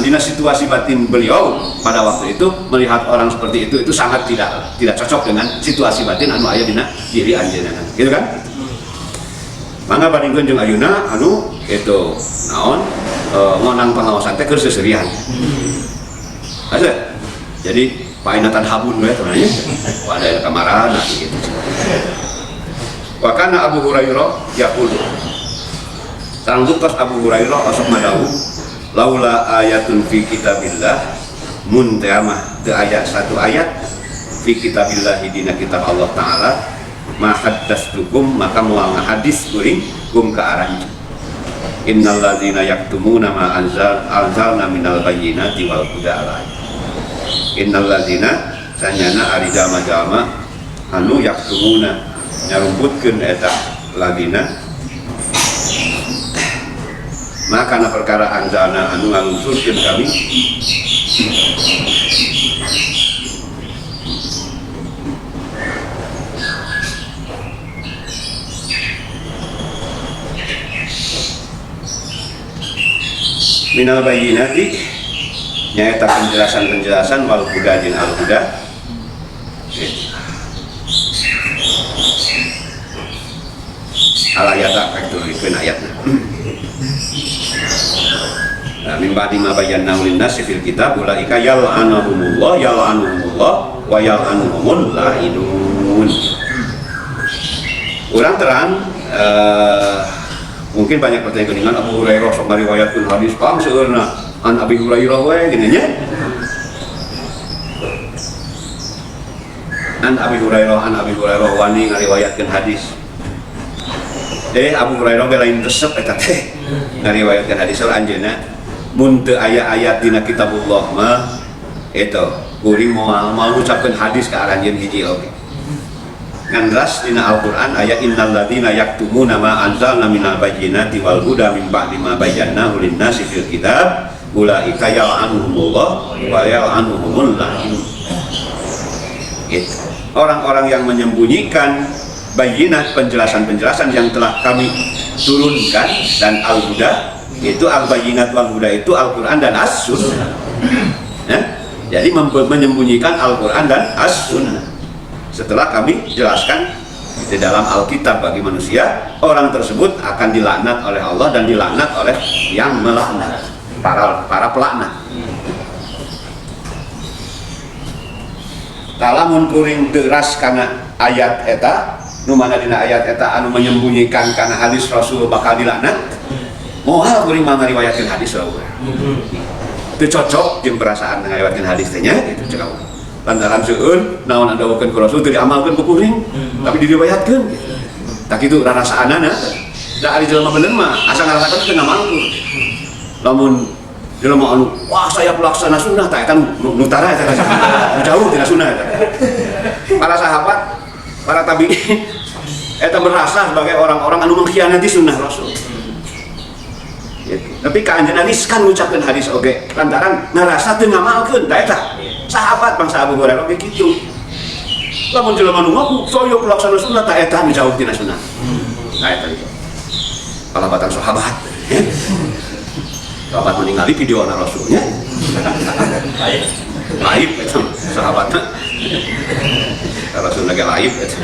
dina situasi batin beliau pada waktu itu melihat orang seperti itu sangat tidak cocok dengan situasi batin anu aya dina diri anjeunna, gitu kan? Mangga bandingkeun jeung ayeuna anu itu naon ngonang pangaosan teh keur seserian. Asa. Jadi painatan habun we temannya. Pada kamaran gitu. Wa kana Abu Hurairah yaqulu. Sanggup Abu Hurairah asok madawu laula ayatun fi kitabillah mun teh mah teu aya satu ayat fi kitabillah dina kitab Allah taala ma haddastukum maka moal ngahadis kuring kum ka aranjeun innal ladzina yaktumuna ma anzalna minal bayyinati wal huda innal ladzina sanyana ari jalma-jalma anu yaktumuna nyarumputkeun eta ladzina maka na perkara anzalna anu ngalungsurkeun kami minal bayyinati nyaeta penjelasan wal huda jeung al huda al ayata fakturikeun ayatna. Nah, min ba'di ma bayyana lin-nasi fil kitab ulaika yal'anuhumullah wa yal'anuhumul la'inun. Urang terang mungkin banyak pertanyaan dengan Abu Hurairah sok ngariwayatkeun hadis pang seueurna an Abi Hurairah we gini nya. An Abi Hurairah wani ngariwayatkeun hadis. Abu Hurairah ge lain resep eta teh ngariwayatkeun hadis anjeunna mun teu aya ayat dina kitabullah mah eta kuring moal ngucapkeun hadis ka aranjeun hiji oge. Ngan ras dina Al-Qur'an aya innal ladzina yaktumuna ma anzalna minal bayyinati wal huda min ba'di ma bayyanahu lin-nasi fil kitab ulaika yal'anuhumullah wa yal'anuhumul la'in. Orang-orang yang menyembunyikan bayyinat penjelasan-penjelasan yang telah kami turunkan dan al-huda itu al-bayyinat wal huda itu Al-Qur'an dan As-Sunnah. Jadi menyembunyikan Al-Qur'an dan As-Sunnah. Setelah kami jelaskan di dalam Alkitab bagi manusia, orang tersebut akan dilaknat oleh Allah dan dilaknat oleh yang melaknat, para pelaknat. Talamun kuring deras karena ayat eta, nu mana dina ayat eta anu menyembunyikan karena hadis Rasul bakal dilaknat. Moal kuring mah ngariwayatkeun hadis Rasul. Teu cocok jeung perasaan ngariwayatkeun hadis teh nya gitu cek aku. Lantaran seueun naon andawkeun ku Rasul teu diamalkeun ku kuring, tapi diriwayatkeun. Tak kitu rarasaanana. Da ari jelema bener mah asa ngarasakeun teu ngamalkeun. Lamun jelema anu wah saya pelaksana sunnah tah eta nu tara eta jauh tina sunnah eta. Para sahabat, para tabi'in eta merasa sebagai orang-orang anu mengkhianati sunnah Rasul. Gitu. Tapi kaanjeunna riskan ngucapkeun hadis oge lantaran ngarasa teu ngamalkeun tah eta. Sahabat bangsa Abu Hurairah begitu. Lamun jelema nu ngaku saya pelaksana sunnah tah eta nu jauh tina sunnah. Nah eta itu. Palabatan sahabat. Sahabat meninggali video na Rasulnya. Laib itu sahabatnya. Rasul lagi laib itu.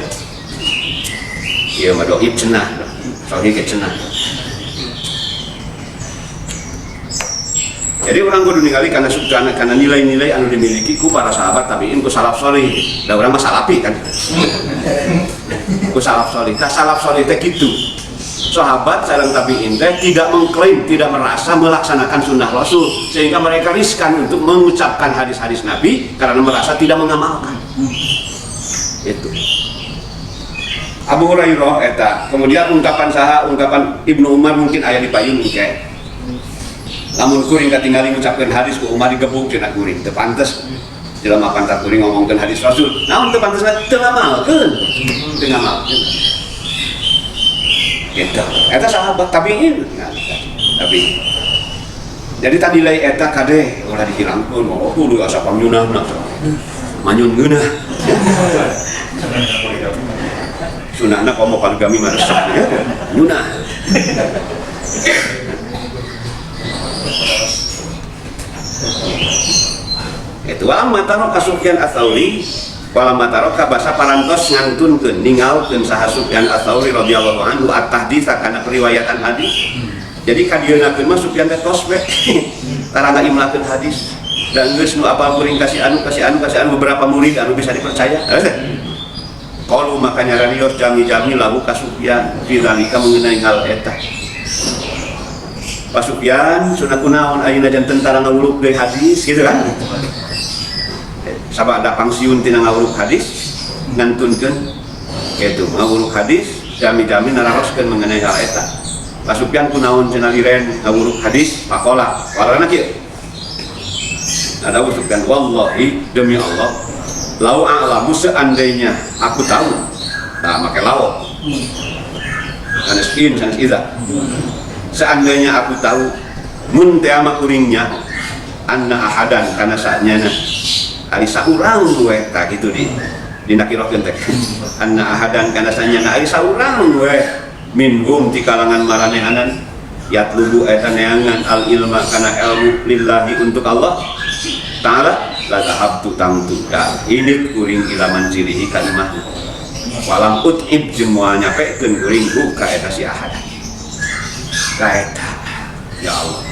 Ieu mah doib cenah. Soalnya ke cenah. Jadi orang kudu ningali karena nilai-nilai anu dimiliki ku para sahabat tabi'in ku salaf sholih. Da urang mah salafi kan. Ku salaf sholih. Tah salaf sholih teh kitu. Sahabat sareng tabi'in teh tidak mengklaim, tidak merasa melaksanakan sunnah Rasul sehingga mereka riskan untuk mengucapkan hadis-hadis Nabi karena merasa tidak mengamalkan. Itu. Abu Hurairah eta. Kemudian ungkapan Ibnu Umar mungkin aya di payun engke. Lamun kuring katingali ngucapkeun hadis ku Umar digebuk cenah kuring teu pantes. Jelema pantas kuring ngomongkeun hadis Rasul. Naon teu pantesna teu ngamalkeun. Teu ngamalkeun. Gitu. Eta sahabat tabi'in. Tapi jadi tadi nilai eta kade ulah dihilangkeun. Oh kudu asa panyunahna. Manyun geunah. Sunahna komo poligami mah resep ya. Nyunah. Itu walamma taroka Sufyan Ats-Tsauri, walamma taroka basa parantos ngantunkeun ningalkeun saha Sufyan Ats-Tsauri radhiyallahu anhu at-tahdits kana periwayatan hadis. Jadi kadieuna mah Sufyan teh tos we tara ngaimlakeun hadis dan geus nu apal kuring kasih anu beberapa murid anu bisa dipercaya. Qalu makanya radios jami-jami lahu ka Sufyan fidzalika mengenai hal eta. Pak Sufyan sunah kunaon ayeuna janten tara ngawuluk deui hadis gitu kan. Sabada pangsiun tina ngawuluk hadis ngantunkeun kitu ngawuluk hadis jami-jami nararoskeun mengenai hal eta. Pak Sufyan kunaon cenah liren ngawuluk hadis faqala warana kieu. Ada Sufyan wallahi demi Allah lau a'lamu seandainya aku tahu. Nah make lau. Sanes iza. Seandainya aku tahu mun teh ama kuringnya anna ahadan kana saanyana ari saurang we tah kitu di nakirokeun teh anna ahadan kana saanyana ari saurang we minhum ti kalangan maranehanan yatlubu eta neangan al ilma kana ilmu lillahi untuk Allah taala la tahabtu tangtuka ini kuring ilaman cirihi ka imah walam utib jeung moal nyapekeun kuring ka eta si ahadan kaeta ya Allah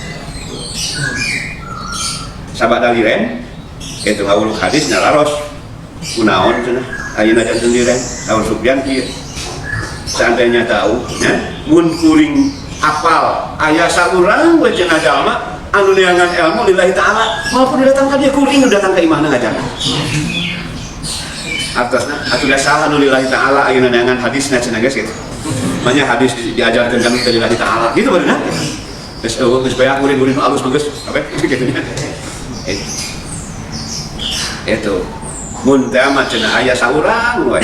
sabada liren itu ngawuluk hadis nararos kunaon cenah ayeuna janten liren tahu Sufyan kieu seandainya tahu ya mun kuring apal aya saurang we cenah jalma anu neangan ilmu lillahi taala maupun datang ka dia kuring datang ka imahna ngajaran atasna atuh salah nu lillahi taala ayeuna neangan hadisna cenah geus kitu. Makanya hadis diajarkan kami dari Allah Ta'ala gitu benar geus bae murid-murid nu alus bagus apa gitu nya itu mun teh mah cenah aya saurang we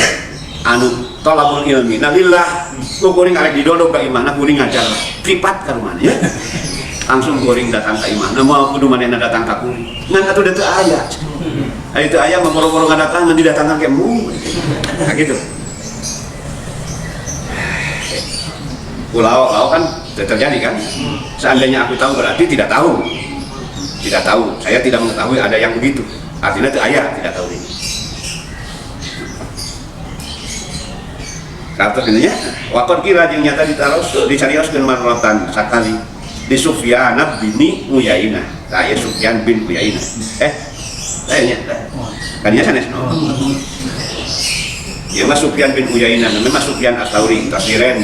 anu talabul ilmi nalillah kuring arek didodog ka imahna kuring ngajar privat ka rumahna ya langsung kuring datang ka imahna moal kudu manehna datang ka kuring ngan atuh da teu aya aya teu aya mah boro-boro ngadatang ngan didatangkan ke mu nah gitu. Pulau kan terjadi kan. Seandainya aku tahu berarti tidak tahu. Tidak tahu. Saya tidak mengetahui ada yang begitu. Artinya itu ayah tidak tahu ini. Karena intinya wakon kira yang nyata dicarioskeun marratan sakali di Sufyan bin Uyainah. Saya Sufyan bin Uyainah. Kayaknya kadinya sanes no. Ya Mas Sufyan bin Uyainah, namanya Mas Sufyan Ats-Tsauri tasiren.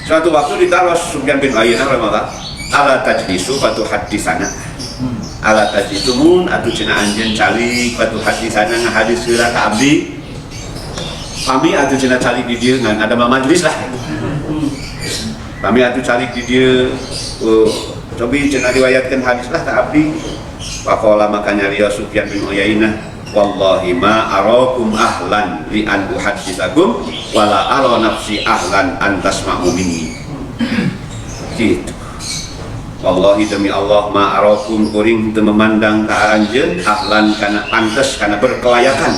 Suatu waktu ditaros Sufyan bin Uyainah rahimahullah ala tajlisu fatu hadisana ala tajlisu mun atuh cenah anjeun calik fatu hadisana ngahadis heula ka abdi kami atuh cenah calik di dieu ngan ada majlis lah kami atuh calik di dieu cobi cenah riwayatkeun hadis lah ka abdi faqala makanya riya Sufyan bin Uyainah wallahi ma arakum ahlan li an uhaditsakum wala ara nafsi ahlan an tasma'u minni gitu. Wallahi demi Allah ma arakum kuring teu memandang ka aranjeun ahlan kana pantes kana berkelayakan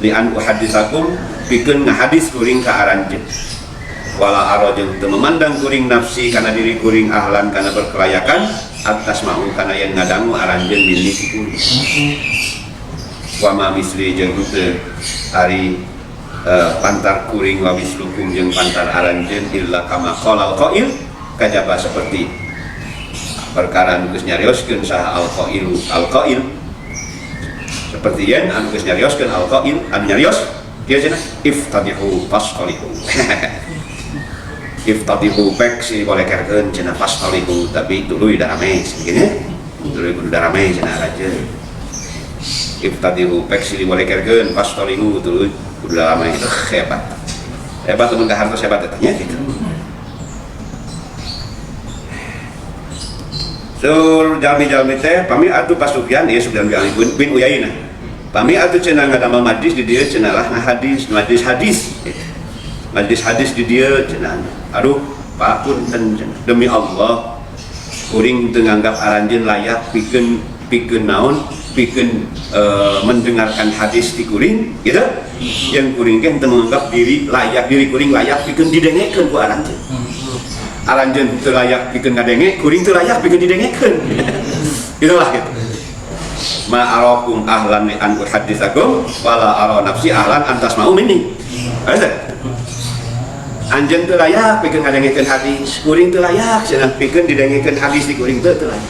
li an uhaditsakum pikeun ngahadis kuring ka aranjeun wala ara jeung teu memandang kuring nafsi kana diri kuring ahlan kana berkelayakan atas mau kana yang ngadangu aranjeun minni kuring wama misli jeung teu ari pantar kuring wa mislukum jeung pantar aranjeun illa kama qalal qail kajaba seperti perkara anu geus nyarioskeun saha al-qail seperti yen anu geus nyarioskeun al-qail anu nyarios ieu cenah iftadihu fasqalihu iftadihu pek si boleh kerkeun cenah fasqalihu tapi tuluy da rame segini tuluy kudu da rame cenah aranjeun iftadihu pek silih boleh kerkeun pastolihu tuluy kudu lama itu hebat temen kahartos hebat etanya gitu. Sur jalmi-jalmi teh pami atuh pas Sufyan ieu Sufyan bin Uyainah pami atuh cenah ngadamel majlis di dieu cenah lah ngahadis majlis hadis di dieu cenah aduh Pak punten demi Allah kuring teu nganggap aranjeun layak pikeun naon pikeun mendengarkan hadis di kuring gitu yang kuring kan menganggap diri kuring layak pikeun didengekeun ku aranjeun teu layak pikeun ngadenge kuring teu layak pikeun didengekeun itulah gitu. Ma arakum ahlan li an uhadditsakum wala ara nafsi ahlan an tasma'u minni. Anjeun teu layak pikeun ngadengkeun hadis, kuring teu layak cenah pikeun didengkeun hadis di kuring teu layak.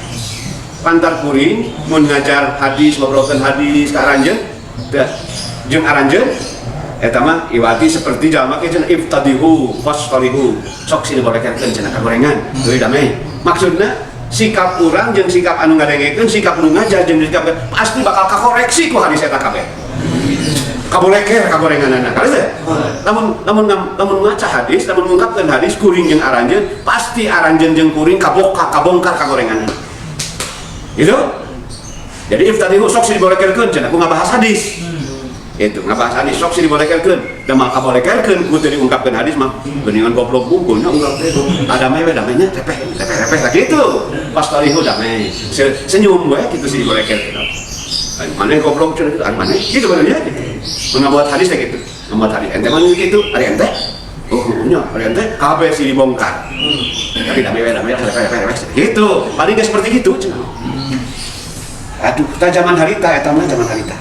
Pantar kuring mun ngajar hadis, ngobrolkeun hadis ka aranjeun teu jeung aranjeun eta mah iwati seperti jalma ke cenah iftadihu fasqalihu sok sini borekeun cenah kagorengan teu damai. Maksudna sikap urang jeung sikap anu ngadengkeun, sikap nu ngajar jeung sikap pasti bakal kakoreksi ku hadis eta kabeh. Kaboleker kagorenganana kali teh. Lamun ngaca hadis, lamun ngungkapkeun hadis kuring jeung aranjeun, pasti aranjeun jeung kuring kabongkar kagorenganana. Gitu? Jadi iftadihu sok sih dibolekerkeun cenah ku ngabahas hadis. Itu ngabahas hadis sok sih dibolekerkeun. Da mal kabolekerkeun ku teu diungkapkeun hadis mah geuningan goblok bungkulnya ungkap teh. Adamai we damainya repeh tah kitu. Pas talihu damai. Senyum we kitu sih dibolekerkeun. Mana yang goblok cenah mana? Gitu benernya gitu. Mengabuat hadis kayak gitu, membuat hadis ente mana gitu, hari ente, nya hari ente, kabeh sih dibongkar, tapi damai, gitu, paling nggak seperti gitu, aduh, kita zaman harita, eta mah zaman harita,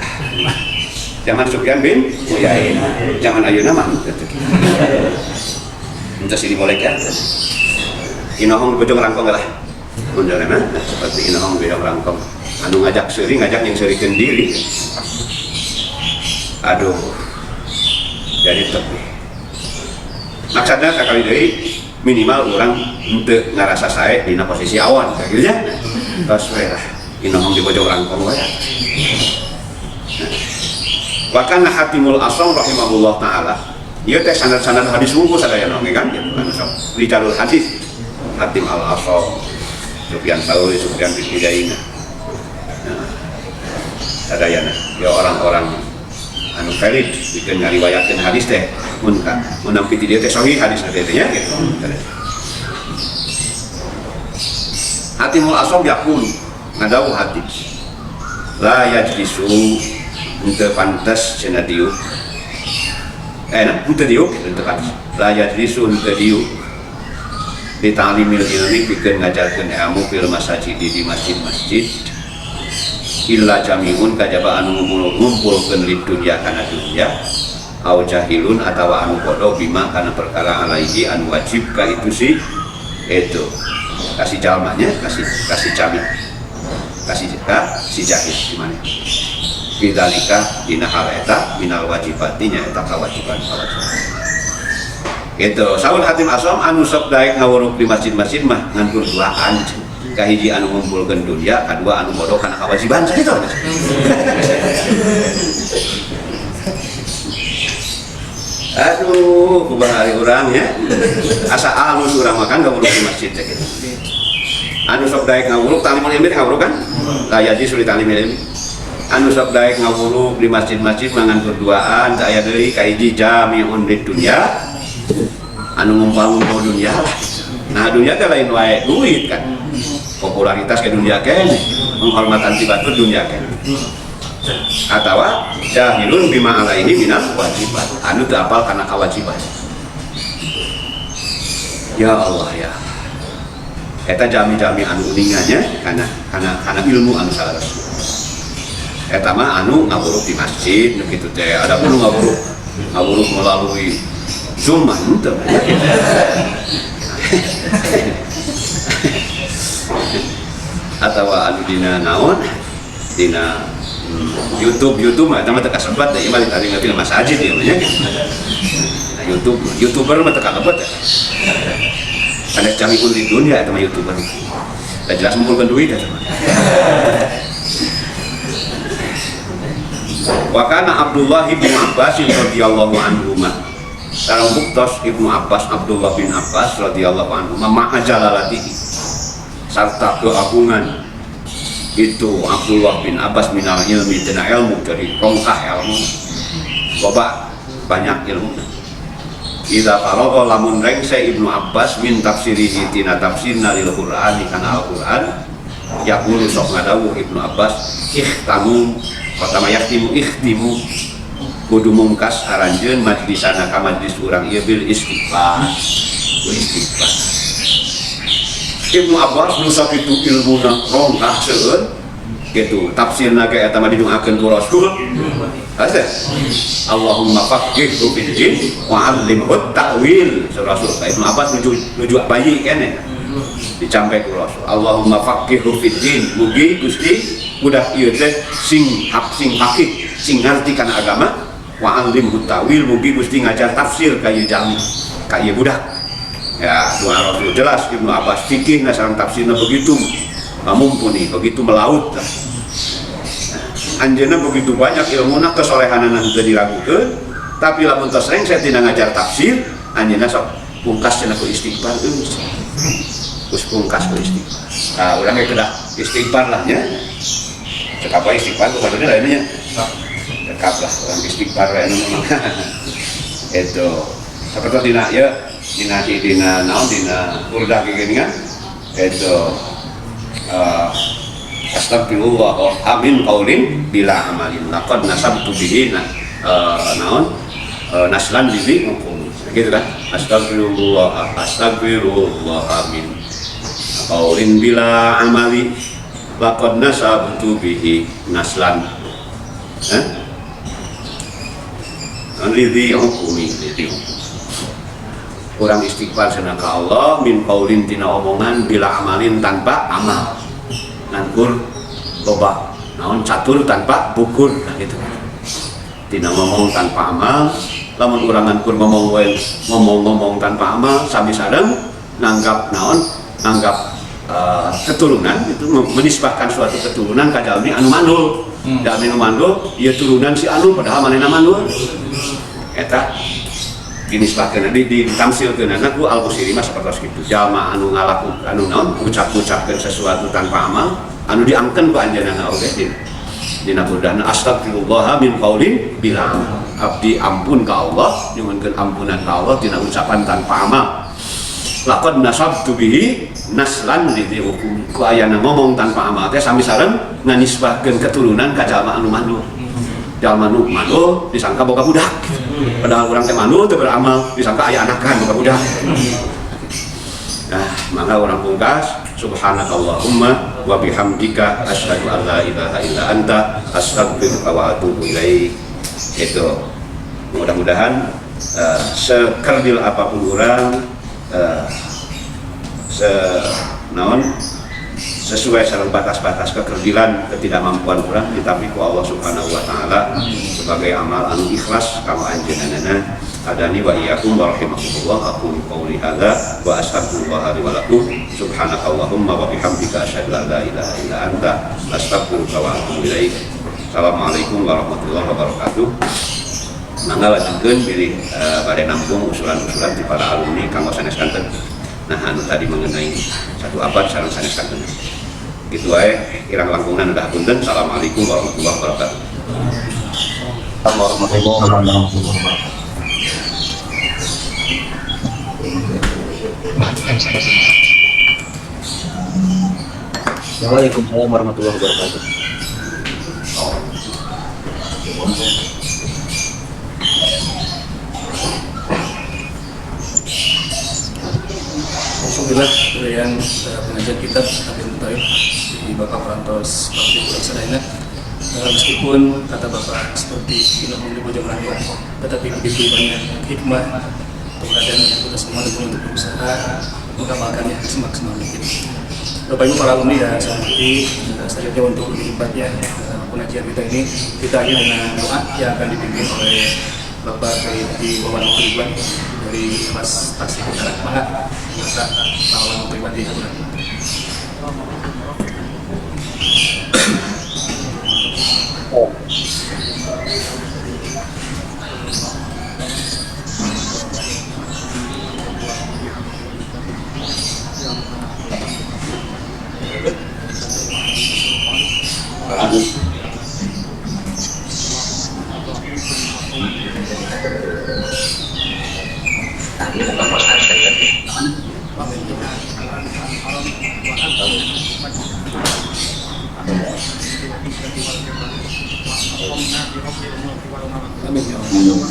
zaman Sufyan bin Uyain, zaman ayeuna mah, entah sih dibolehkan, inohong bojong rangkong lah, munculnya, seperti inohong bojong rangkong, anu ngajak yang serikeun diri. Aduh, jadi tepi. Maksudnya sekali dari minimal orang untuk ngerasa saya di posisi awan, kayak gitu ya. Terus merah, inohong di pojok rangkong ya. Bahkan Hatimul Asam rahimahullah taala, ia teh sanad hadis bungkus ada yang nongeng kan, di jalur hadis. Hatim al Asam, Sufyan Tsauri, Sufyan bin Uyainah. Ada yang ya orang-orang anu valid bikin ngariwayatkeun hadis teh mun nampiti dia teh sahih hadis teh nya gitu. Hatimul Asam yakun ngadawuh hati la yajlisu henteu pantes cenah dieu henteu dieu henteu pantes la yajlisu henteu dieu di ta'limil ilmi bikin ngajarkeun ilmu fil masajid di masjid-masjid illa jamiun kajaba anu ngumpulkeun lid dunya kana dunya au jahilun atawa anu bodoh bima kana perkara alaihi anu wajib ka itu sih itu kasih jalmanya kasih cami kasih si jahil gimana bidzalika dina hal eta minal wajibatinya eta kewajiban itu saun Hatim Asam anu sok daek ngawuruk di masjid-masjid mah ngan duaan kahiji anu ngumpulkeun dunya, kadua anu bodoh kana kewajiban sakitu. Aduh, kubahari urang ya. Asa alus urang makan ngawuruk di masjid teh kitu. Anu sok daek ngawuruk talimul ilmi ngawuruk kan? Layaji sulit talimul ilmi. Anu sok daek ngawuruk di masjid-masjid mangan berduaan, aya deui kahiji jami'un lid dunya. Anu ngumpul dunya lah. Nah dunia teh lain wae duit kan. Popularitas ke dunia kan, penghormatan tibatur dunia kan. Atawa jahilun bima alaihi minal wajibat. Anu teu apal kana kewajiban. Ya Allah ya. Eta jami-jami anu uningannya kana ilmu anu salaras. Eta mah anu ngawuruk di masjid nu kitu teh. Ada pun ngawuruk melalui Zoom mah henteu. Atau anu dina naon dina YouTube mah eta mah teu kasempat teh ieu tadi ngapi masajid ieu nya nah YouTuber mah teu kalebet ya ada camiun di dunia eta mah YouTuber da jelas ngumpulkeun duit eta mah wa kana Abdullah bin Abbas radhiyallahu anhu sareng buktos Ibnu Abbas Abdullah bin Abbas radhiyallahu anhu ma'a jalalatihi serta keagungan itu Abdullah bin Abbas minal ilmi tina ilmu dari rongkah ilmu loba banyak ilmu idza faragha lamun rengse Ibnu Abbas min tafsirihi tina tafsirna lil Qur'an kana Al-Qur'an yaqulu sok ngadawuh Ibnu Abbas ikhtamu pertama ikhtimu kudu mungkas aranjeun majlisana ka majlis urang ieu bil istighfar Ibnu Abbas nu sakitu ilmuna rongkah seueun gitu tafsirna ge eta mah didungakeun ku Rasul. Asa Allahumma faqihhu fid din wa 'allimhu ta'wil. Rasul Ibnu Abbas nuju bayi keneh dicampe ku Rasul. Allahumma faqihhu fid din, mugi Gusti budak ieu teh sing faqih, sing ngarti kana agama, wa 'allimhu ta'wil, mugi Gusti ngajar tafsir ka ieu jalmi, ka ieu budak. Ya, doa Rasul jelas Ibnu Abbas fikihna sareng tafsirna begitu mumpuni, begitu melaut. Anjeunna begitu banyak ilmuna kesolehanana teu diragukeun, tapi lamun tos rengset dina ngajar tafsir, anjeunna sok pungkas cenah ku istighfar geus. Kus pungkas ku istighfar. Nah, urang ge kedah istighfar lah nya. Cek apa istighfar ku maksudna lain nya. Cekap lah urang istighfar we anu mah. Itu sapertos dina ieu dina naon dina burdah geuningan itu astagfirullah amin qaulin bila amalin laqad nasabtu bihi naon naslan bihi hukum gitu kan. Astagfirullah amin qaulin bila amali laqad nasabtu bihi naslan lidhi hukumi kurang istighfar cenah ka Allah min qaulin tina omongan bila amalin tanpa amal nangkur loba naon catur tanpa bukur nah gitu tina ngomong tanpa amal lamun urang nangkur ngomong tanpa amal sami sareng nanggap naon nanggap keturunan itu menisbahkan suatu keturunan ka jalmi anu mandul jalmi anu mandul ieu turunan si anu padahal manehna mandul eta dinisbahkeun ditamsilkeun ku Al-Busiri mah sapertos kitu jalma anu ngalakukeun anu naon ngucapkeun sesuatu tanpa amal anu diangkeun ku anjeunna oge dina burdana astagfirullah min qaulin bila amal abdi ampun ka Allah nyuhunkeun ampunan ka Allah dina ucapan tanpa amal laqad nasabtu bihi naslan lidhi hukum ku ayana ngomong tanpa amal teh sami sareng nganisbahkeun keturunan ka jalma anu mandul jalma nu mandul disangka boga budak padahal orang teh mandul teu beramal disangka aya anakan boga budak. Nah, maka orang pungkas subhanakallahumma wa bihamdika asyhadu an la ilaha illa anta astaghfiruka wa atubu ilaik. Itu mudah-mudahan sekerdil apapun orang sesuai sareng batas-batas kekerdilan ketidakmampuan orang tetapi ku Allah Subhanahu wa taala sebagai amal anu ikhlas kama anjeunna adani wa iyyakum wa rahimakumullah aqulu qouli hadza wa astaghfirullah li wa lakum subhanakallahumma wa bihamdika asyhadu an la ilaha illa anta astaghfiruka wa atubu ilaik. Assalamualaikum warahmatullahi wabarakatuh. Mangga lanjutkeun pilih bade nampung usulan-usulan di para alumni kanggo saneskanten. Nah, anu tadi mengenai satu abad sareng saneskanten. Gitu wae kirang langkungan udah punten. Assalamualaikum warahmatullahi wabarakatuh. Waalaikumsalam warahmatullahi wabarakatuh. Alhamdulillah yang pengajian kitab Akhir Taib di Bapak Perantos Bakti Puraksadaina. Meskipun kata Bapak seperti tidak memiliki bojong rakyat, tetapi begitu banyak hikmah keberadaan kita semua untuk berusaha mengamalkannya semaksimal mungkin. Bapak Ibu para alumni ya seperti selanjutnya untuk berlimpahnya pengajian kita ini kita akhiri dengan doa yang akan dipimpin oleh Bapak Kiai Wawan Ridwan dari Mas Tasik Utara. Maka masa Wawan pribadi Amin ya Allah.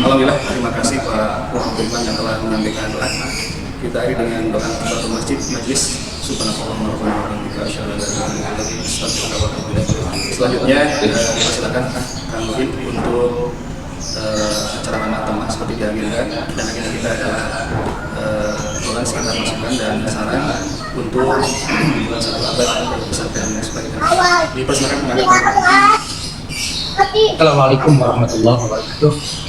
Alhamdulillah, terima kasih Pak Firman yang telah menyampaikan doa. Kita akhiri dengan doa kafaratul masjid majlis. Subhanallah Selanjutnya silakan Kang Nurdin untuk acara manatama seperti diagendakan, dan agenda kita adalah bulan sekitar masukan dan saran untuk bulan satu abad pesantren sebagainya. Dipersilakan menghadap. Assalamualaikum warahmatullahi wabarakatuh.